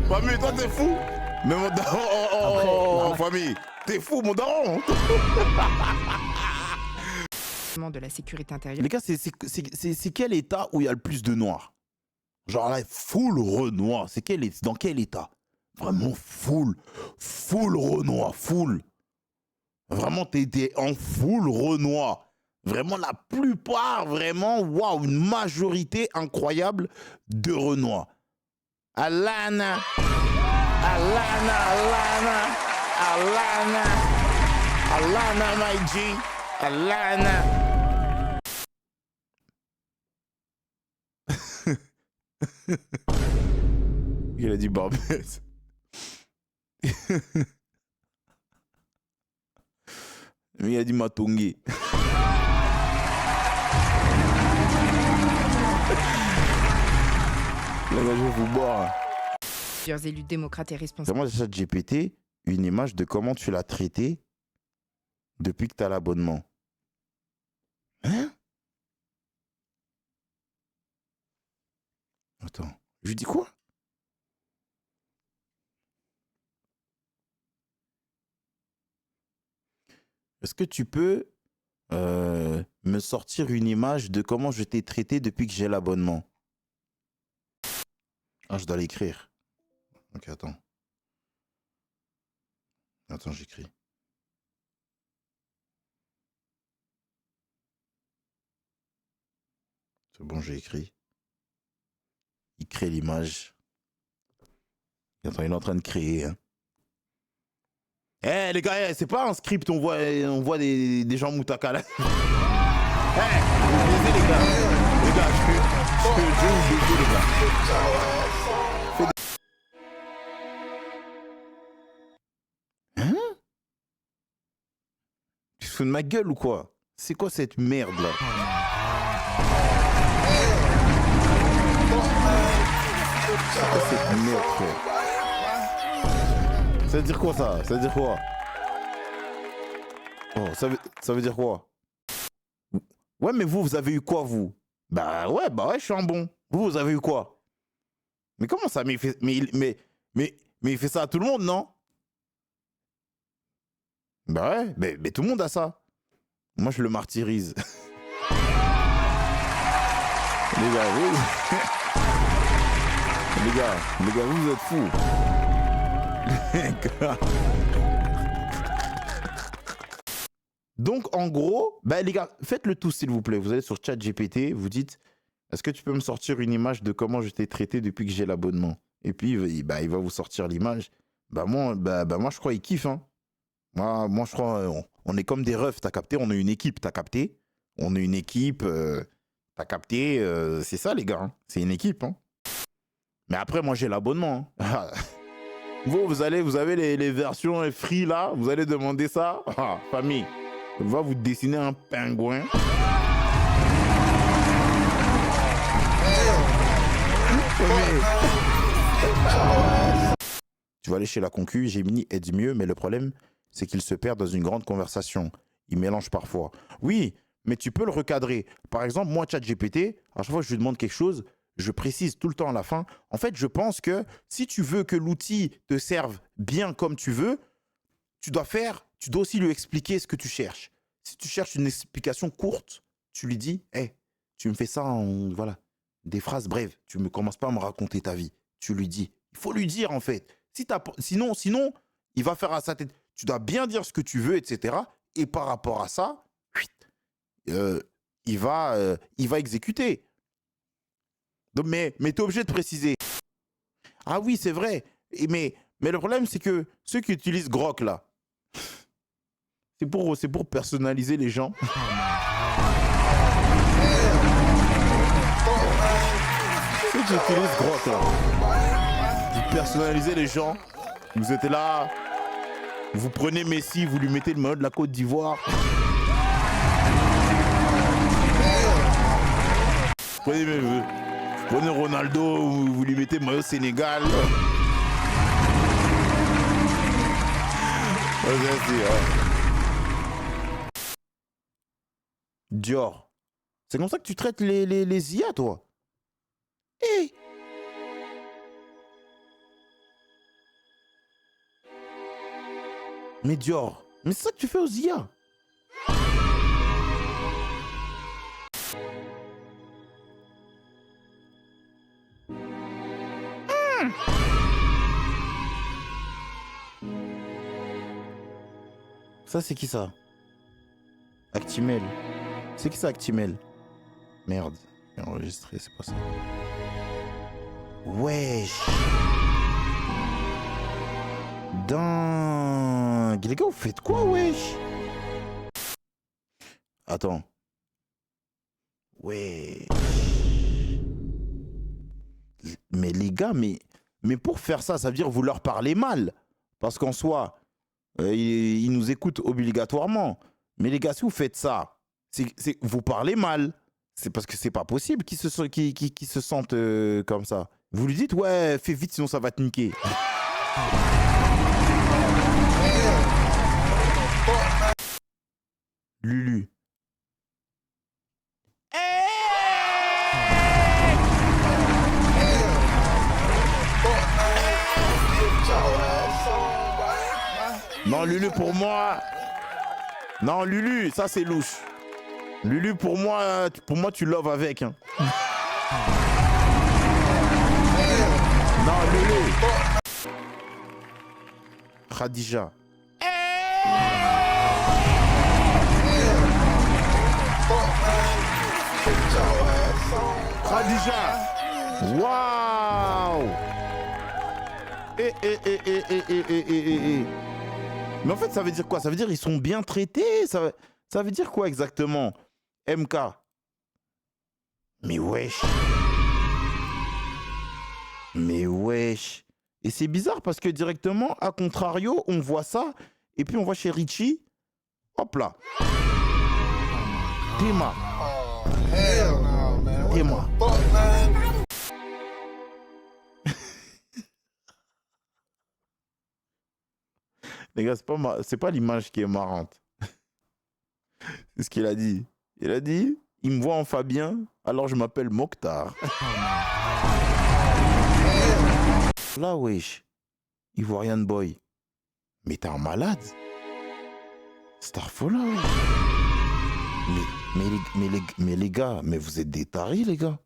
Speaker 1: Famille, toi t'es fou. Mais mon daron, famille, t'es fou mon daron.
Speaker 10: De la sécurité intérieure.
Speaker 1: Les gars, c'est quel état où il y a le plus de noirs? Genre là, full Renoir. Dans quel état? Vraiment full Renoir, full. Vraiment, t'es en full Renoir. Vraiment, la plupart, vraiment, waouh, une majorité incroyable de Renoir. Alana, Alana, Alana, Alana, Alana, my G, Alana. Il a dit Barbès. Mais il a dit Matongi. Là, je vais vous boire.
Speaker 10: Plusieurs élus démocrates et responsables.
Speaker 1: Moi, j'ai ChatGPT une image de comment tu l'as traité depuis que tu as l'abonnement. Hein? Attends, je lui dis quoi? Est-ce que tu peux me sortir une image de comment je t'ai traité depuis que j'ai l'abonnement? Ah, je dois l'écrire. Ok, attends. Attends, j'écris. C'est bon, j'ai écrit. Il crée l'image. Attends, il est en train de créer. Hein. Les gars, c'est pas un script, on voit des gens moutaka là. Les gars, je vais vous baiser, les gars. Hein? Tu te fous de ma gueule ou quoi? C'est quoi cette merde là? C'est quoi cette merde, frère? Ça veut dire quoi ça? Ça veut dire quoi? Oh, ça veut dire quoi? Ouais, mais vous avez eu quoi, vous? Bah ouais, je suis un bon. Vous avez eu quoi? Mais comment ça? Mais il fait ça à tout le monde, non? Bah ouais, mais tout le monde a ça. Moi, je le martyrise. Les gars, vous... les gars, vous êtes fous. Donc, en gros, bah, les gars, faites-le tous, s'il vous plaît. Vous allez sur ChatGPT, vous dites, est-ce que tu peux me sortir une image de comment je t'ai traité depuis que j'ai l'abonnement? Et puis, il va vous sortir l'image. Moi, je crois qu'il kiffe. Hein. Moi, je crois, on est comme des refs, t'as capté? On est une équipe, t'as capté? On est une équipe, t'as capté? C'est ça, les gars. Hein. C'est une équipe. Hein. Mais après, moi, j'ai l'abonnement. Hein. Vous avez les versions free, là. Vous allez demander ça. Ah, famille. On va vous dessiner un pingouin. Tu vas aller chez la concu, Gemini aide mieux, mais le problème, c'est qu'il se perd dans une grande conversation. Il mélange parfois. Oui, mais tu peux le recadrer. Par exemple, moi, ChatGPT, à chaque fois que je lui demande quelque chose, je précise tout le temps à la fin. En fait, je pense que si tu veux que l'outil te serve bien comme tu veux, tu dois aussi lui expliquer ce que tu cherches. Si tu cherches une explication courte, tu lui dis, hey, tu me fais ça en, voilà, des phrases brèves. Tu ne commences pas à me raconter ta vie. Tu lui dis. Il faut lui dire, en fait. Sinon, il va faire à sa tête. Tu dois bien dire ce que tu veux, etc. Et par rapport à ça, il va exécuter. Donc, mais tu es obligé de préciser. Ah oui, c'est vrai. Mais le problème, c'est que ceux qui utilisent Grok, là, c'est pour personnaliser les gens. Ceux qui utilisent Grok, là, vous personnalisez les gens. Vous êtes là, vous prenez Messi, vous lui mettez le maillot de la Côte d'Ivoire. Prenez Ronaldo, vous lui mettez maillot Sénégal. Dior. C'est comme ça que tu traites les IA, toi. Hey. Mais Dior, mais c'est ça que tu fais aux IA. Ça, c'est qui ça? Actimel. C'est qui ça, Actimel? Merde, j'ai enregistré, c'est pas ça. Wesh. Dingue. Les gars, vous faites quoi, wesh? Attends. Ouais. Mais les gars, mais pour faire ça, ça veut dire vous leur parlez mal. Parce qu'en soi, ils nous écoutent obligatoirement. Mais les gars, si vous faites ça, vous parlez mal. C'est parce que c'est pas possible qu'ils se sentent comme ça. Vous lui dites, ouais, fais vite, sinon ça va te niquer. Lulu. Non, Lulu, pour moi... Non, Lulu, ça c'est louche. Lulu, pour moi, tu loves avec. Hein. Non, Lulu. Khadija. Khadija. Waouh. Mais en fait, ça veut dire quoi? Ça veut dire qu'ils sont bien traités? Ça veut dire quoi exactement? MK. Mais wesh. Mais wesh. Et c'est bizarre parce que directement, à contrario, on voit ça. Et puis on voit chez Richie. Hop là. Théma. Théma. Les gars, c'est pas l'image qui est marrante. C'est ce qu'il a dit. Il a dit, il me voit en Fabien, alors je m'appelle Mokhtar. Là, wesh. Ivoirian Boy. Mais t'es un malade. Starfall, là, mais les gars, mais vous êtes des taris, les gars.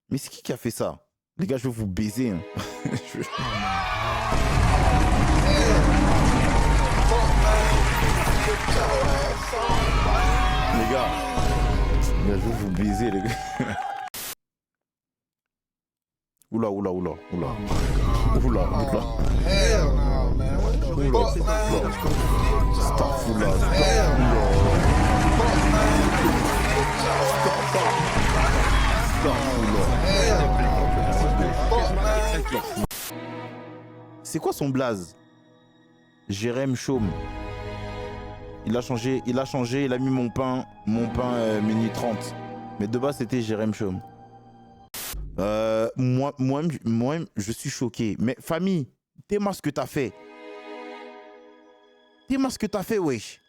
Speaker 1: Mais c'est qui a fait ça? Les gars, je vais vous baiser. Hein. Les gars, je vais vous baiser, les gars. Oula. C'est quoi son blaze? Jérém Chaume. Il a changé, il a mis mon pain minuit 30. Mais de base, c'était Jérém Chaume. Moi, je suis choqué. Mais famille, dis-moi ce que t'as fait. Dis-moi ce que t'as fait, wesh.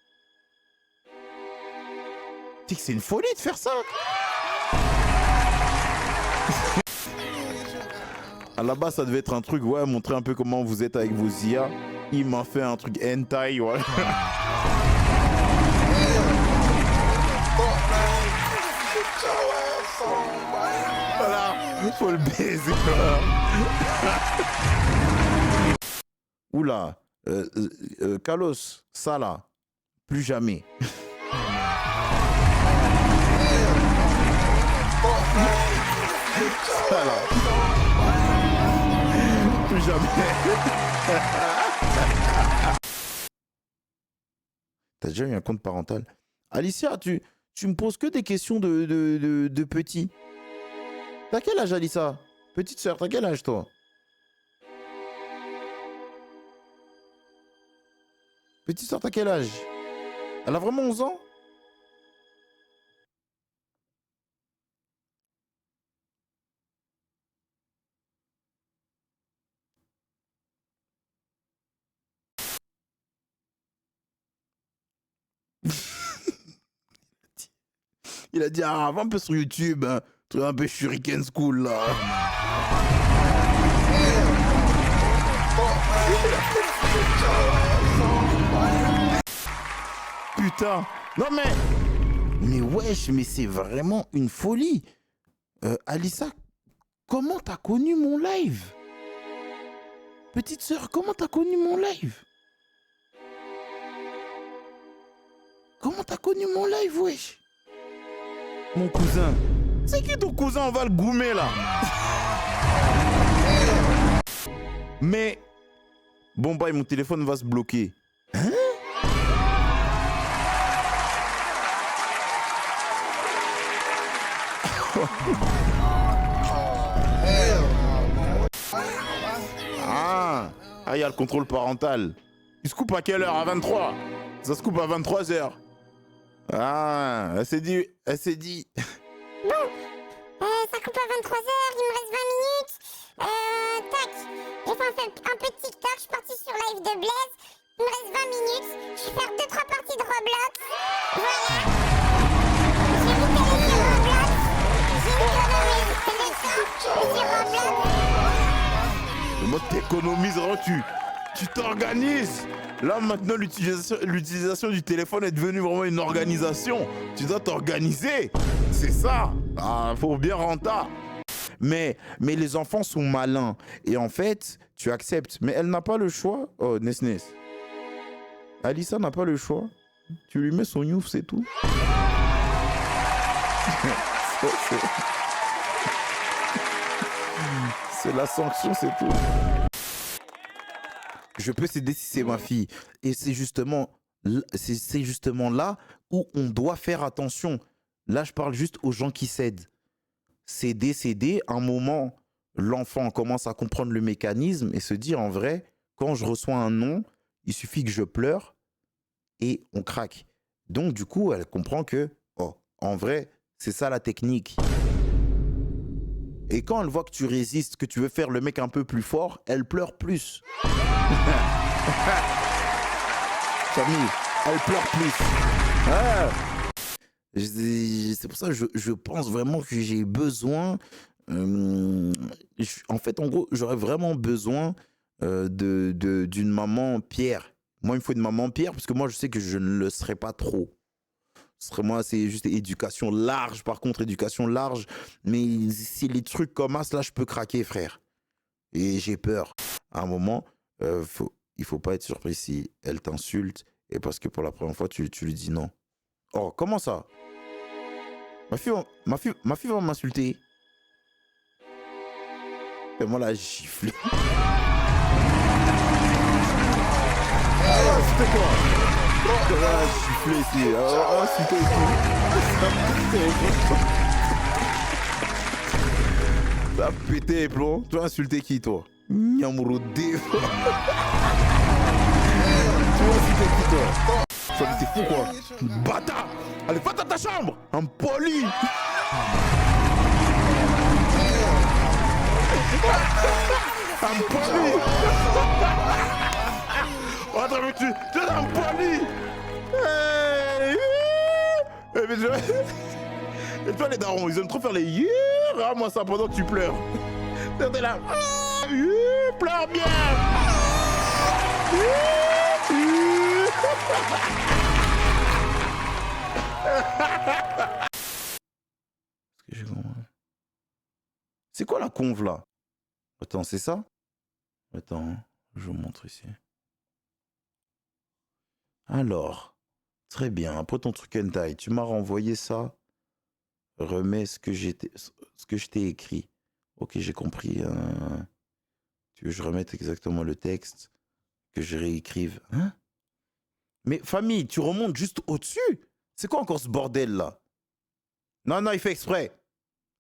Speaker 1: Tu sais que c'est une folie de faire ça. À la base, ça devait être un truc, ouais, montrer un peu comment vous êtes avec vos IA. Il m'a fait un truc hentai, voilà. Voilà, faut le baiser. Oula, Carlos, ça là, plus jamais. Ça là. Plus jamais. T'as déjà eu un compte parental? Alicia, tu me poses que des questions de petit. T'as quel âge, Alicia? Petite sœur, t'as quel âge, toi? Petite sœur, t'as quel âge? Elle a vraiment 11 ans? Il a dit, ah, va un peu sur YouTube, hein. Truc un peu Shuriken School, là. Putain. Non, mais wesh, mais c'est vraiment une folie. Alissa, comment t'as connu mon live? Petite sœur, comment t'as connu mon live? Comment t'as connu mon live, wesh? Mon cousin. C'est qui ton cousin? On va le goumer là. Mais bon bah mon téléphone va se bloquer. Hein? Ah, il y a le contrôle parental. Il se coupe à quelle heure? À 23. Ça se coupe à 23h. Ah, elle s'est dit.
Speaker 5: Bon, ça coupe à 23h, il me reste 20 minutes. Tac, j'ai fait un peu de TikTok, je suis partie sur live de Blaise. Il me reste 20 minutes, je vais faire 2-3 parties de Roblox. Voilà. J'ai mis télé sur Roblox. J'ai une connerie sur Roblox.
Speaker 1: Le mode t'économiseras, tu t'organises. Là, maintenant, l'utilisation du téléphone est devenue vraiment une organisation. Tu dois t'organiser. C'est ça. Ah, faut bien rentrer. Mais les enfants sont malins. Et en fait, tu acceptes. Mais elle n'a pas le choix. Oh, Nesnes. Alissa n'a pas le choix. Tu lui mets son youf, c'est tout. C'est la sanction, c'est tout. Je peux céder si c'est ma fille. Et c'est justement là où on doit faire attention. Là, je parle juste aux gens qui cèdent. Céder, un moment, l'enfant commence à comprendre le mécanisme et se dire, en vrai, quand je reçois un non, il suffit que je pleure et on craque. Donc, du coup, elle comprend que, oh, en vrai, c'est ça la technique. Et quand elle voit que tu résistes, que tu veux faire le mec un peu plus fort, elle pleure plus. Famille, elle pleure plus. Ah. C'est pour ça que je pense vraiment que j'ai besoin... en fait, en gros, j'aurais vraiment besoin d'une maman Pierre. Moi, il me faut une maman Pierre parce que moi, je sais que je ne le serai pas trop. Moi, c'est juste éducation large. Par contre, éducation large. Mais si les trucs comme ça, là, je peux craquer, frère. Et j'ai peur. À un moment, il faut pas être surpris si elle t'insulte. Et parce que pour la première fois, tu lui dis non. Oh, comment ça? Ma fille va m'insulter. Fais-moi la gifler. C'était quoi? Fais-moi la gifler ici. Oh, c'était ici. T'as pété les plombs. Tu vas insulter qui, toi? Nyamourodé. Tu vas insulter qui, toi? Ça me t'es fou, quoi? Bâtard! Allez, va dans ta chambre! Impoli! Impoli! Oh, attends, mais tu es impoli! Et toi, les darons, ils aiment trop faire les yeux. Rends-moi ça pendant que tu pleures. T'es là. Pleure bien! C'est quoi la conve là? Attends, c'est ça? Attends, je vous montre ici. Alors, très bien. Après ton truc hentai, tu m'as renvoyé ça. Remets ce que je t'ai écrit. Ok, j'ai compris. Tu veux que je remette exactement le texte? Que je réécrive? Hein? Mais famille, tu remontes juste au-dessus? C'est quoi encore ce bordel là? Non, non, il fait exprès.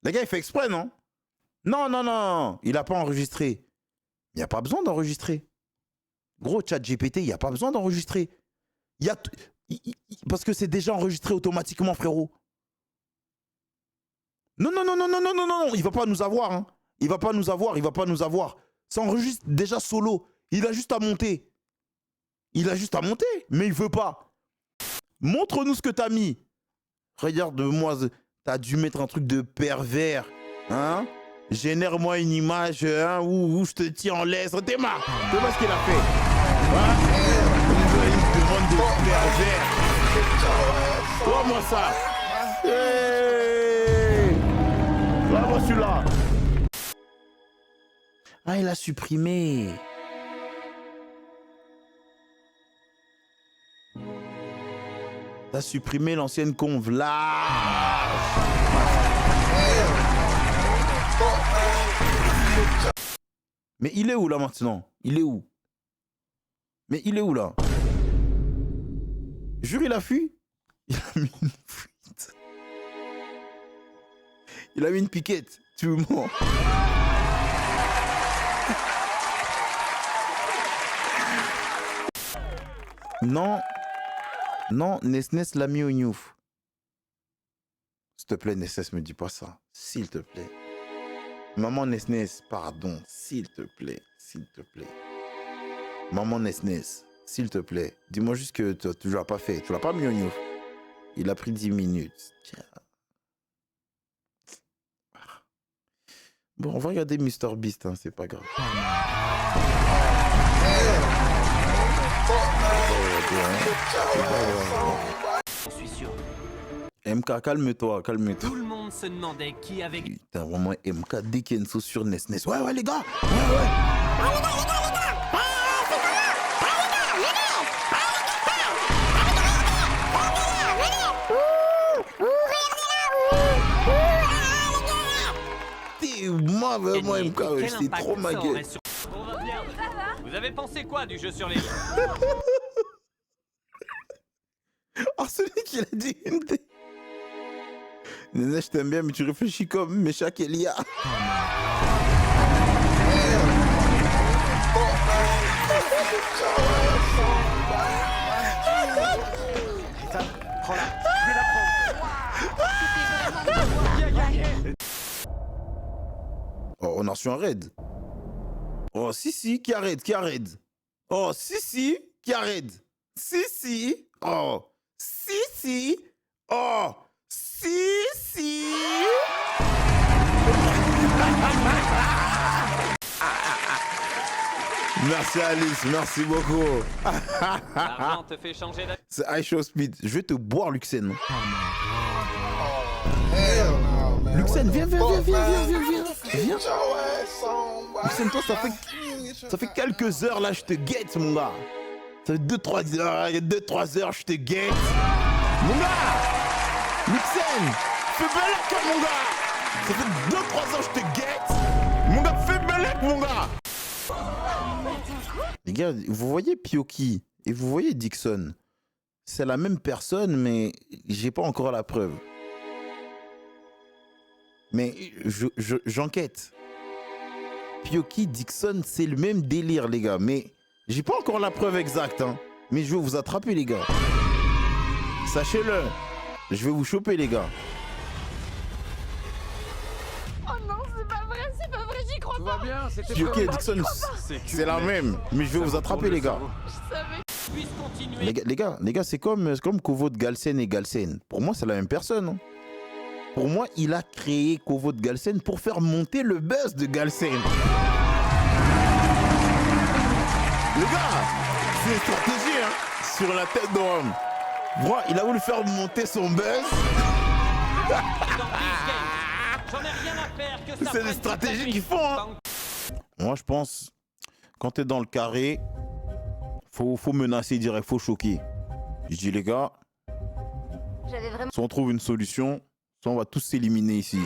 Speaker 1: Les gars, il fait exprès, non? Non, non, non, il n'a pas enregistré. Il n'y a pas besoin d'enregistrer. Gros, ChatGPT, il n'y a pas besoin d'enregistrer. Parce que c'est déjà enregistré automatiquement, frérot. Non, non, non, non, non, non, non, non, il va pas nous avoir, hein. Il va pas nous avoir, il va pas nous avoir. Ça enregistre déjà solo. Il a juste à monter. Il a juste à monter, mais il veut pas. Montre-nous ce que t'as mis. Regarde-moi, t'as dû mettre un truc de pervers, hein? Génère-moi une image hein, où je te tiens en laisse. T'es marre. Tu vois ce qu'il a fait hein? Une demande de pervers. Vois-moi ça. Hey vois-moi celui-là. Ah, il a supprimé. T'as supprimé l'ancienne conve là. Mais il est où là maintenant? Il est où? Mais il est où là? Jure, il a fui? Il a mis une fuite. Il a mis une piquette. Tu me mens. Non. Non, Nesnes l'a mis au Newf. S'il te plaît, Nesnes, me dis pas ça. S'il te plaît. Maman Nesnes, pardon. S'il te plaît. S'il te plaît. Maman Nesnes, s'il te plaît. Dis-moi juste que tu l'as pas fait. Tu l'as pas mis au Newf. Il a pris 10 minutes. Tiens. Bon, on va regarder Mr Beast, hein, c'est pas grave.
Speaker 2: Je suis sûr.
Speaker 1: MK, calme-toi, calme-toi.
Speaker 2: Tout le monde se demandait qui avait...
Speaker 1: Putain, vraiment, MK, dès qu'il y a une sauce sur Nesnes. Ouais, ouais, les gars. Ouais, ouais. Moi, vraiment, MK, c'est trop ma gueule.
Speaker 2: Vous avez pensé quoi du jeu sur les...
Speaker 1: Oh, celui qui l'a dit. Néné, je t'aime bien, mais tu réfléchis comme Mécha Kélia.
Speaker 2: Prends-la, je vais la prendre.
Speaker 1: Oh, on a reçu un raid. Oh, si, qui a raid, qui a raid. Oh, si, qui a raid. Si, oh, si, oh, si. Merci Alice, merci beaucoup.
Speaker 2: L'argent te fait changer d'avis.
Speaker 1: C'est iShow Speed. Je vais te boire, Luxen. Luxen, viens. Luxen, toi, ça fait quelques heures là, je te guette, mon gars. Ça fait 2-3 heures, il y a 2-3 heures, je te guette. Mon gars, Luxen, fais belle mon gars. Ça fait 2-3 heures, je te guette. Mon gars, fais belle mon gars. Les gars, vous voyez Pioki et vous voyez Dixon. C'est la même personne, mais j'ai pas encore la preuve. Mais j'enquête. Pioki, Dixon, c'est le même délire, les gars. Mais j'ai pas encore la preuve exacte, hein. Mais je vais vous attraper, les gars. Sachez-le. Je vais vous choper, les gars.
Speaker 20: Oh non, c'est pas vrai, j'y crois pas.
Speaker 8: Va bien, c'était
Speaker 1: Pioki et Dixon, c'est la même. Mais je vais vous attraper, les gars.
Speaker 20: Je savais.
Speaker 1: Les gars, c'est comme Kovo de Galsen et Galsen. Pour moi, c'est la même personne. Hein. Pour moi, il a créé Kovo de Galsen pour faire monter le buzz de Galsen. Les gars, c'est une stratégie hein, sur la tête d'homme. Moi, il a voulu faire monter son buzz. C'est des stratégies qu'ils font. Hein. Moi, je pense, quand t'es dans le carré, faut menacer direct, faut choquer. Je dis les gars, soit on trouve une solution, soit on va tous s'éliminer ici.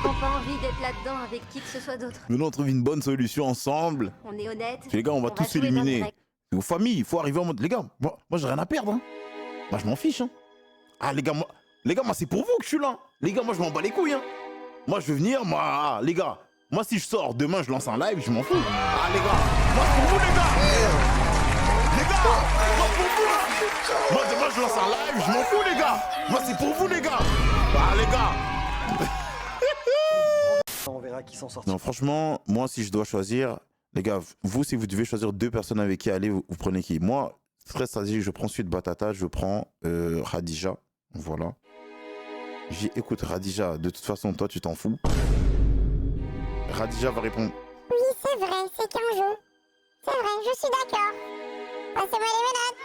Speaker 5: On n'a pas envie d'être là-dedans avec qui que ce soit d'autre.
Speaker 1: Maintenant on trouve une bonne solution ensemble.
Speaker 5: On est honnête.
Speaker 1: Les gars, on va tous s'éliminer. Aux familles, il faut arriver en mode, les gars, moi j'ai rien à perdre. Hein. Moi je m'en fiche. Hein. Ah les gars, moi c'est pour vous que je suis là. Les gars, moi je m'en bats les couilles. Hein. Moi je veux venir, les gars. Moi si je sors demain, je lance un live, je m'en fous. Ah les gars, moi c'est pour vous les gars. Les gars, moi pour vous là. Moi demain je lance un live, je m'en fous les gars. Moi c'est pour vous les gars. Ah les gars.
Speaker 4: On verra qui s'en sortira.
Speaker 1: Non franchement, moi si je dois choisir, les gars, vous si vous devez choisir deux personnes avec qui aller, vous prenez qui? Moi, très stratégique, je prends Sweet Batata, je prends Radija. Voilà. Écoute Radija, de toute façon toi tu t'en fous. Radija va répondre.
Speaker 5: Oui, c'est vrai, c'est qu'un jeu. C'est vrai, je suis d'accord. Passez-moi les menottes.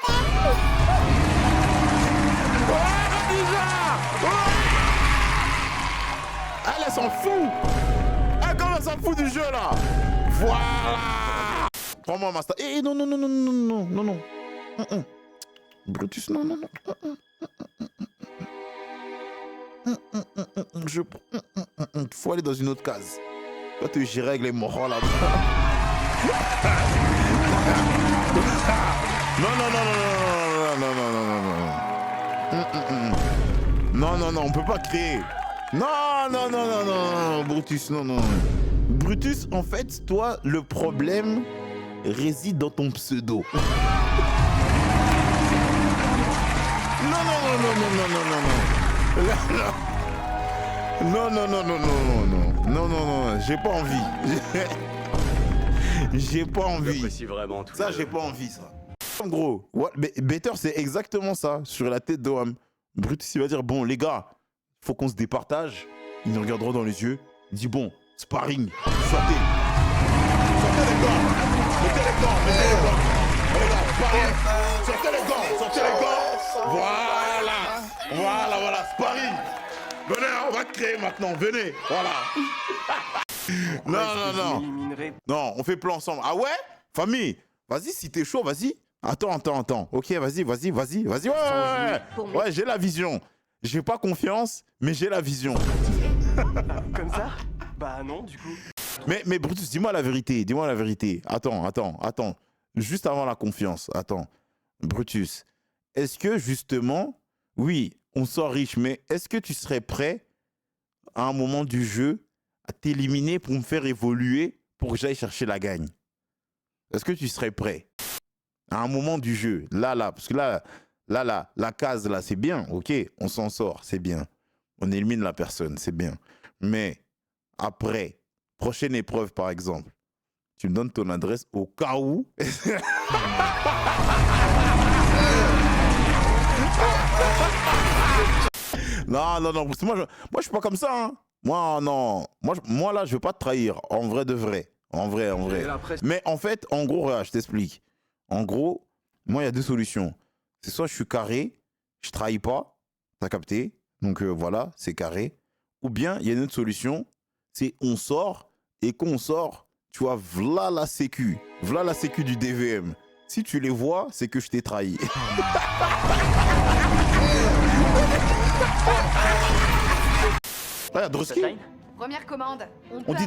Speaker 1: Ouais, Radija ouais elle s'en fout. Elle commence à s'en fout du jeu là. Voilà. Prends-moi ma star. Eh non. Brutus, non. Faut aller dans une autre case. Toi, tu gérer avec les morons là-bas. Non, on peut pas créer. Non, Brutus, non. Brutus, en fait, toi, le problème réside dans ton pseudo. Non, j'ai pas envie. J'ai pas envie.
Speaker 4: J'apprécie vraiment tout.
Speaker 1: Ça, j'ai pas envie, ça. En gros, Better, c'est exactement ça, sur la tête d'Oham. Brutus, il va dire, bon, les gars, faut qu'on se départage. Il nous regardera dans les yeux. Il dit, bon, sparring, sortez. Sortez les gants. Mettez les gants. Sortez les gants. Voilà, sparring. Venez, on va créer maintenant, venez, voilà. Non, on fait plan ensemble. Ah ouais? Famille, vas-y, si t'es chaud, vas-y. Attends. Ok, vas-y. Ouais, j'ai la vision. J'ai pas confiance, mais j'ai la vision.
Speaker 4: Comme ça? Bah non, du coup.
Speaker 1: Mais Brutus, dis-moi la vérité. Attends. Juste avant la confiance, attends. Brutus, est-ce que justement, oui, on sort riche, mais est-ce que tu serais prêt, à un moment du jeu, à t'éliminer pour me faire évoluer pour que j'aille chercher la gagne? Est-ce que tu serais prêt? À un moment du jeu, là, parce que là, la case, là, c'est bien, ok, on s'en sort, c'est bien. On élimine la personne, c'est bien. Mais après, prochaine épreuve, par exemple, tu me donnes ton adresse au cas où. Non, parce que moi je suis pas comme ça. Hein. Moi, non. Moi, là, je veux pas te trahir, en vrai de vrai. En vrai, en vrai. Mais en fait, en gros, regarde, je t'explique. En gros, moi, il y a deux solutions. C'est soit je suis carré, je trahis pas, t'as capté, donc voilà, c'est carré. Ou bien, il y a une autre solution, c'est on sort, et quand on sort, tu vois, v'là la sécu du DVM. Si tu les vois, c'est que je t'ai trahi. Ah, Drusky.
Speaker 20: Première commande.
Speaker 1: On dit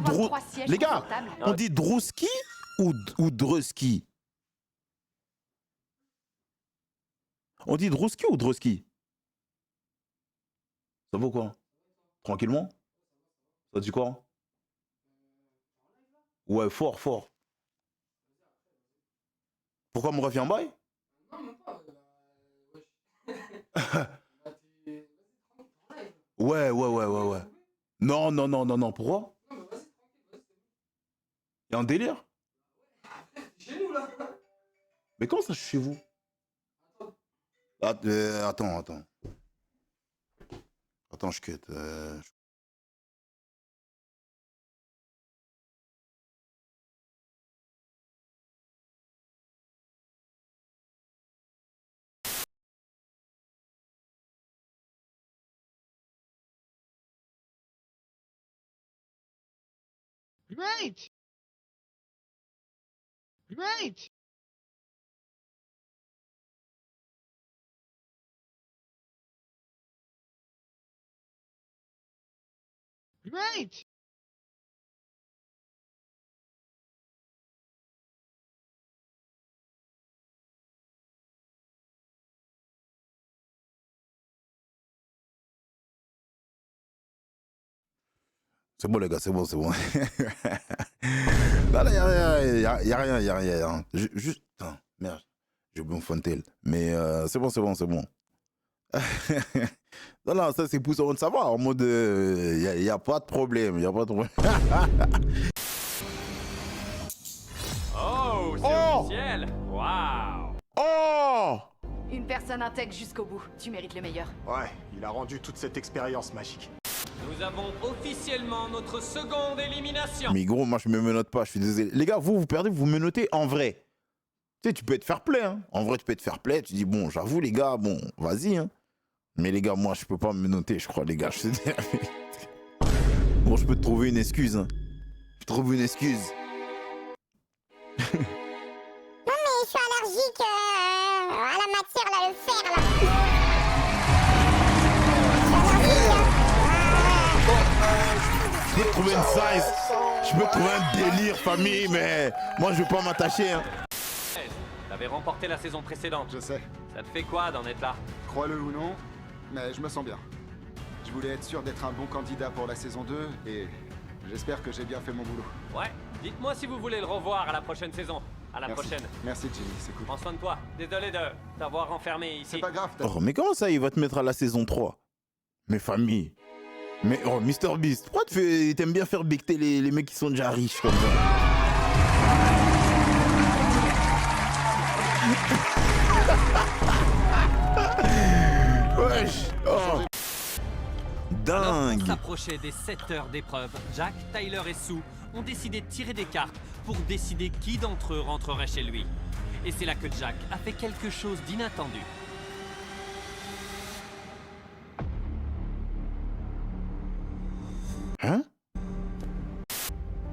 Speaker 1: les gars, on dit Drusky ou Drusky? On dit Drusky ou Drusky? Ça vaut quoi? Tranquillement? Ça dit quoi? Ouais, fort, fort. Pourquoi me revient en bail? Non, même pas. Ouais. Non, pourquoi? Y'a un délire? Chez nous, là. Mais comment ça, je suis chez vous? Attends. Attends, je quitte.
Speaker 8: Right.
Speaker 1: C'est bon les gars, c'est bon. Là, y a rien. Juste, putain, merde, j'ai oublié mon Fontaine. Mais c'est bon. Non, ça c'est poussé de savoir, en mode, y a pas de problème,
Speaker 2: Oh, c'est officiel. Waouh.
Speaker 1: Oh.
Speaker 20: Une personne intègre jusqu'au bout. Tu mérites le meilleur.
Speaker 6: Ouais, il a rendu toute cette expérience magique.
Speaker 2: Nous avons officiellement notre seconde élimination.
Speaker 1: Mais gros, moi je me menote pas, je suis désolé. Les gars, vous perdez, vous menotez en vrai. Tu sais, tu peux être fair play, hein. En vrai, tu peux être fair play, tu dis, bon, j'avoue les gars, bon, vas-y, hein. Mais les gars, moi je peux pas me menoter, je crois, les gars. Bon, je peux te trouver une excuse, hein. Je trouve une excuse.
Speaker 5: Non mais je suis allergique à la matière, là, le fer, là.
Speaker 1: Je peux trouver une size, je peux trouver un délire famille, mais moi je veux pas m'attacher. Hein.
Speaker 2: T'avais remporté la saison précédente.
Speaker 6: Je sais.
Speaker 2: Ça te fait quoi d'en être là?
Speaker 6: Crois-le ou non, mais je me sens bien. Je voulais être sûr d'être un bon candidat pour la saison 2 et j'espère que j'ai bien fait mon boulot.
Speaker 2: Ouais, dites-moi si vous voulez le revoir à la prochaine saison. À la prochaine.
Speaker 6: Merci Jimmy, c'est cool.
Speaker 2: Prends soin de toi. Désolé de t'avoir enfermé ici.
Speaker 6: C'est pas grave.
Speaker 1: Oh, mais comment ça, il va te mettre à la saison 3? Mais famille. Mais oh, Mr Beast, pourquoi t'aimes bien faire becter les mecs qui sont déjà riches comme ça? Wesh. Oh. Dingue.
Speaker 2: Pour s'approcher des 7 heures d'épreuve, Jack, Tyler et Sue ont décidé de tirer des cartes pour décider qui d'entre eux rentrerait chez lui. Et c'est là que Jack a fait quelque chose d'inattendu.
Speaker 1: Hein?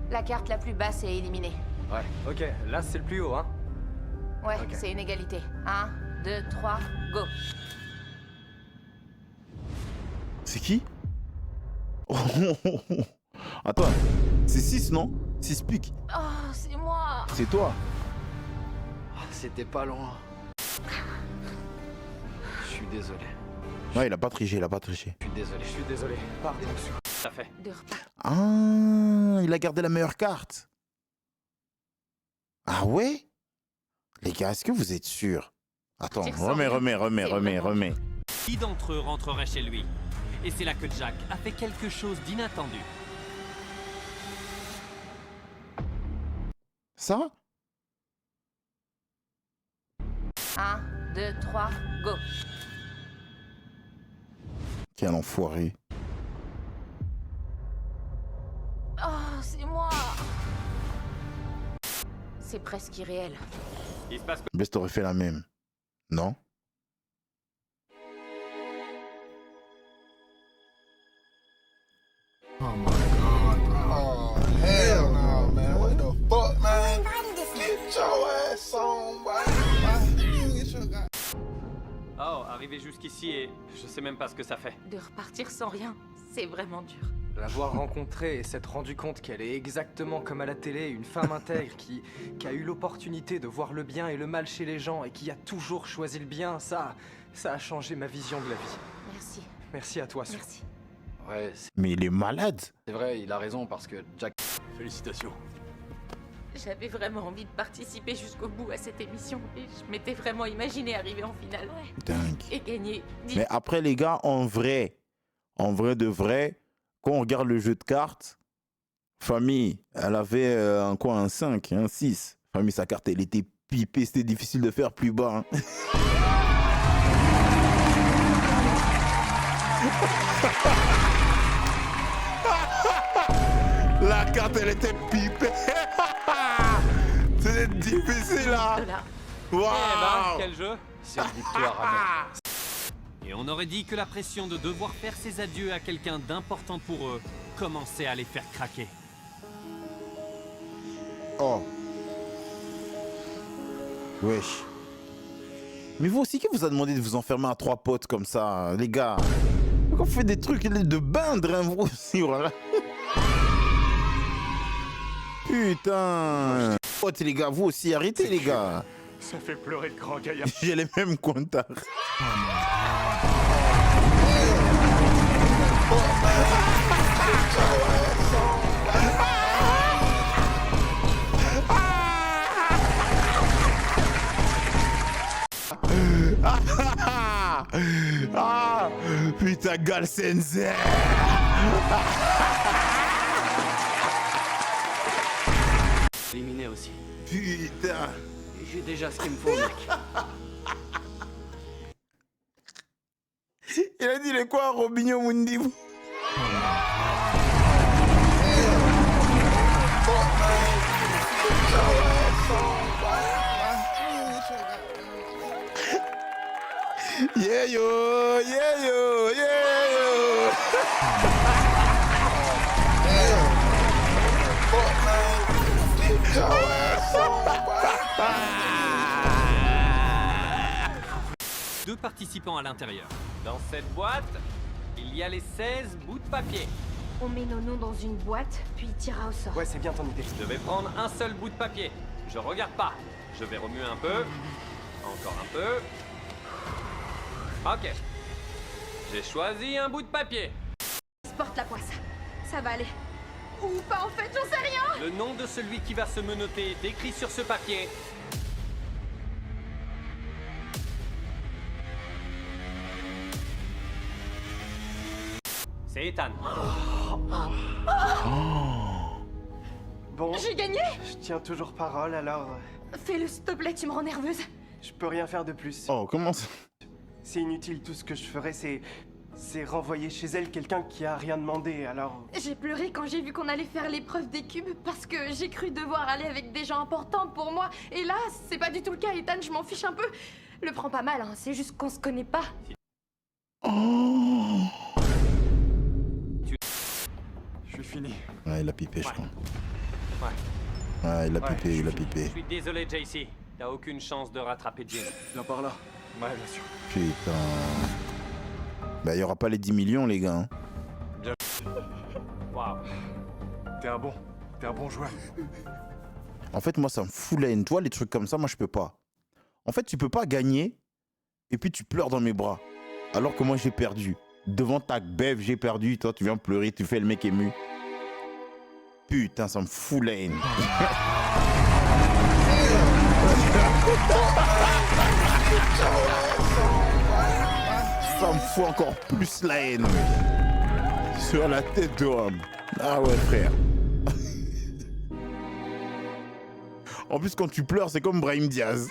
Speaker 20: La carte la plus basse est éliminée.
Speaker 4: Ouais, ok, là c'est le plus haut, hein.
Speaker 20: Ouais,
Speaker 4: Ok.
Speaker 20: c'est une égalité. 1, 2, 3, go.
Speaker 1: C'est qui? Attends, c'est 6 non? 6 piques.
Speaker 20: Oh, c'est moi.
Speaker 1: C'est toi.
Speaker 4: C'était pas loin. Je suis désolé.
Speaker 1: Non, il a pas triché,
Speaker 4: Je suis désolé. Pardon.
Speaker 2: Ça fait.
Speaker 1: Ah, il a gardé la meilleure carte. Ah ouais? Les gars, est-ce que vous êtes sûrs? Attends, remets.
Speaker 2: Qui d'entre eux rentrerait chez lui? Et c'est là que Jack a fait quelque chose d'inattendu.
Speaker 1: Ça?
Speaker 20: 1, 2, 3, go.
Speaker 1: Quel enfoiré.
Speaker 20: Oh, c'est moi. C'est presque irréel.
Speaker 2: Il se passe
Speaker 1: Best aurait fait la même. Non?
Speaker 8: Oh my god, bro. Oh, hell no, man. What the fuck, man? Get your ass on, boy.
Speaker 2: Oh, arrivé jusqu'ici et je sais même pas ce que ça fait.
Speaker 20: De repartir sans rien, c'est vraiment dur.
Speaker 4: L'avoir rencontrée et s'être rendu compte qu'elle est exactement comme à la télé, une femme intègre qui a eu l'opportunité de voir le bien et le mal chez les gens et qui a toujours choisi le bien, ça a changé ma vision de la vie.
Speaker 20: Merci.
Speaker 4: Merci à toi, Sue.
Speaker 20: Merci.
Speaker 9: Ouais,
Speaker 1: Mais il est malade.
Speaker 9: c'est vrai, il a raison parce que Jack...
Speaker 22: Félicitations.
Speaker 20: J'avais vraiment envie de participer jusqu'au bout à cette émission et je m'étais vraiment imaginé arriver en finale.
Speaker 1: Dingue.
Speaker 20: Et gagner.
Speaker 1: Mais après, les gars, en vrai de vrai, quand on regarde le jeu de cartes, Famille, elle avait un 5, un 6. Famille, sa carte, elle était pipée, c'était difficile de faire plus bas. Hein. La carte, elle était pipée. C'était difficile, là. Waouh.
Speaker 2: Eh ben, quel jeu.
Speaker 9: C'est une victoire à
Speaker 2: Et on aurait dit que la pression de devoir faire ses adieux à quelqu'un d'important pour eux commençait à les faire craquer.
Speaker 1: Oh. Wesh. Mais vous aussi, qui vous a demandé de vous enfermer à 3 potes comme ça, les gars? On fait des trucs de baindre, hein, vous aussi, voilà. Putain. Potes, les gars, vous aussi, arrêtez, les gars.
Speaker 22: Ça fait pleurer de grand gaillard.
Speaker 1: J'ai les mêmes contacts. Ah, putain, Galsenzer.
Speaker 22: Éliminé aussi.
Speaker 1: Putain.
Speaker 22: J'ai déjà ce qu'il me faut, mec.
Speaker 1: Il a dit les quoi, Robinho Mundi? Yeah yo, yeah yo, yeah yo.
Speaker 2: Deux participants à l'intérieur. Dans cette boîte, il y a les 16 bouts de papier.
Speaker 20: On met nos noms dans une boîte, puis il tirera au sort.
Speaker 4: Ouais, c'est bien ton idée.
Speaker 2: Je vais prendre un seul bout de papier. Je regarde pas. Je vais remuer un peu. Encore un peu. Ok. J'ai choisi un bout de papier.
Speaker 20: Porte la poisse. Ça va aller. Ou pas en fait, j'en sais rien.
Speaker 2: Le nom de celui qui va se menotter est écrit sur ce papier. C'est Ethan.
Speaker 4: Bon.
Speaker 20: J'ai gagné.
Speaker 4: Je tiens toujours parole, alors...
Speaker 20: Fais-le, s'il te plaît, tu me rends nerveuse.
Speaker 4: Je peux rien faire de plus.
Speaker 1: Oh, comment ça?
Speaker 4: C'est inutile, tout ce que je ferais, c'est renvoyer chez elle quelqu'un qui a rien demandé, alors...
Speaker 20: J'ai pleuré quand j'ai vu qu'on allait faire l'épreuve des cubes parce que j'ai cru devoir aller avec des gens importants pour moi. Et là, c'est pas du tout le cas, Ethan, je m'en fiche un peu. Le prends pas mal, hein, c'est juste qu'on se connaît pas.
Speaker 1: Oh.
Speaker 22: Je suis fini.
Speaker 1: Ouais, il a pipé, je crois.
Speaker 2: Ouais.
Speaker 1: Ouais, il a pipé, il a
Speaker 2: Je
Speaker 1: pipé.
Speaker 2: suis désolé, JC. T'as aucune chance de rattraper Jim.
Speaker 22: Viens par là. Ouais, bien sûr.
Speaker 1: Putain. Bah, il y aura pas les 10 millions, les gars. Hein.
Speaker 22: Bien.
Speaker 2: Waouh.
Speaker 22: T'es un bon joueur.
Speaker 1: En fait, moi, ça me fout la haine. Toi, les trucs comme ça, moi, je peux pas. En fait, tu peux pas gagner et puis tu pleures dans mes bras. Alors que moi, j'ai perdu. Devant ta bève, j'ai perdu. Toi, tu viens pleurer, tu fais le mec ému. Putain, ça me fout la haine. Ça me fout encore plus la haine. Sur la tête de homme. Ah ouais, frère. En plus, quand tu pleures, c'est comme Brahim Diaz.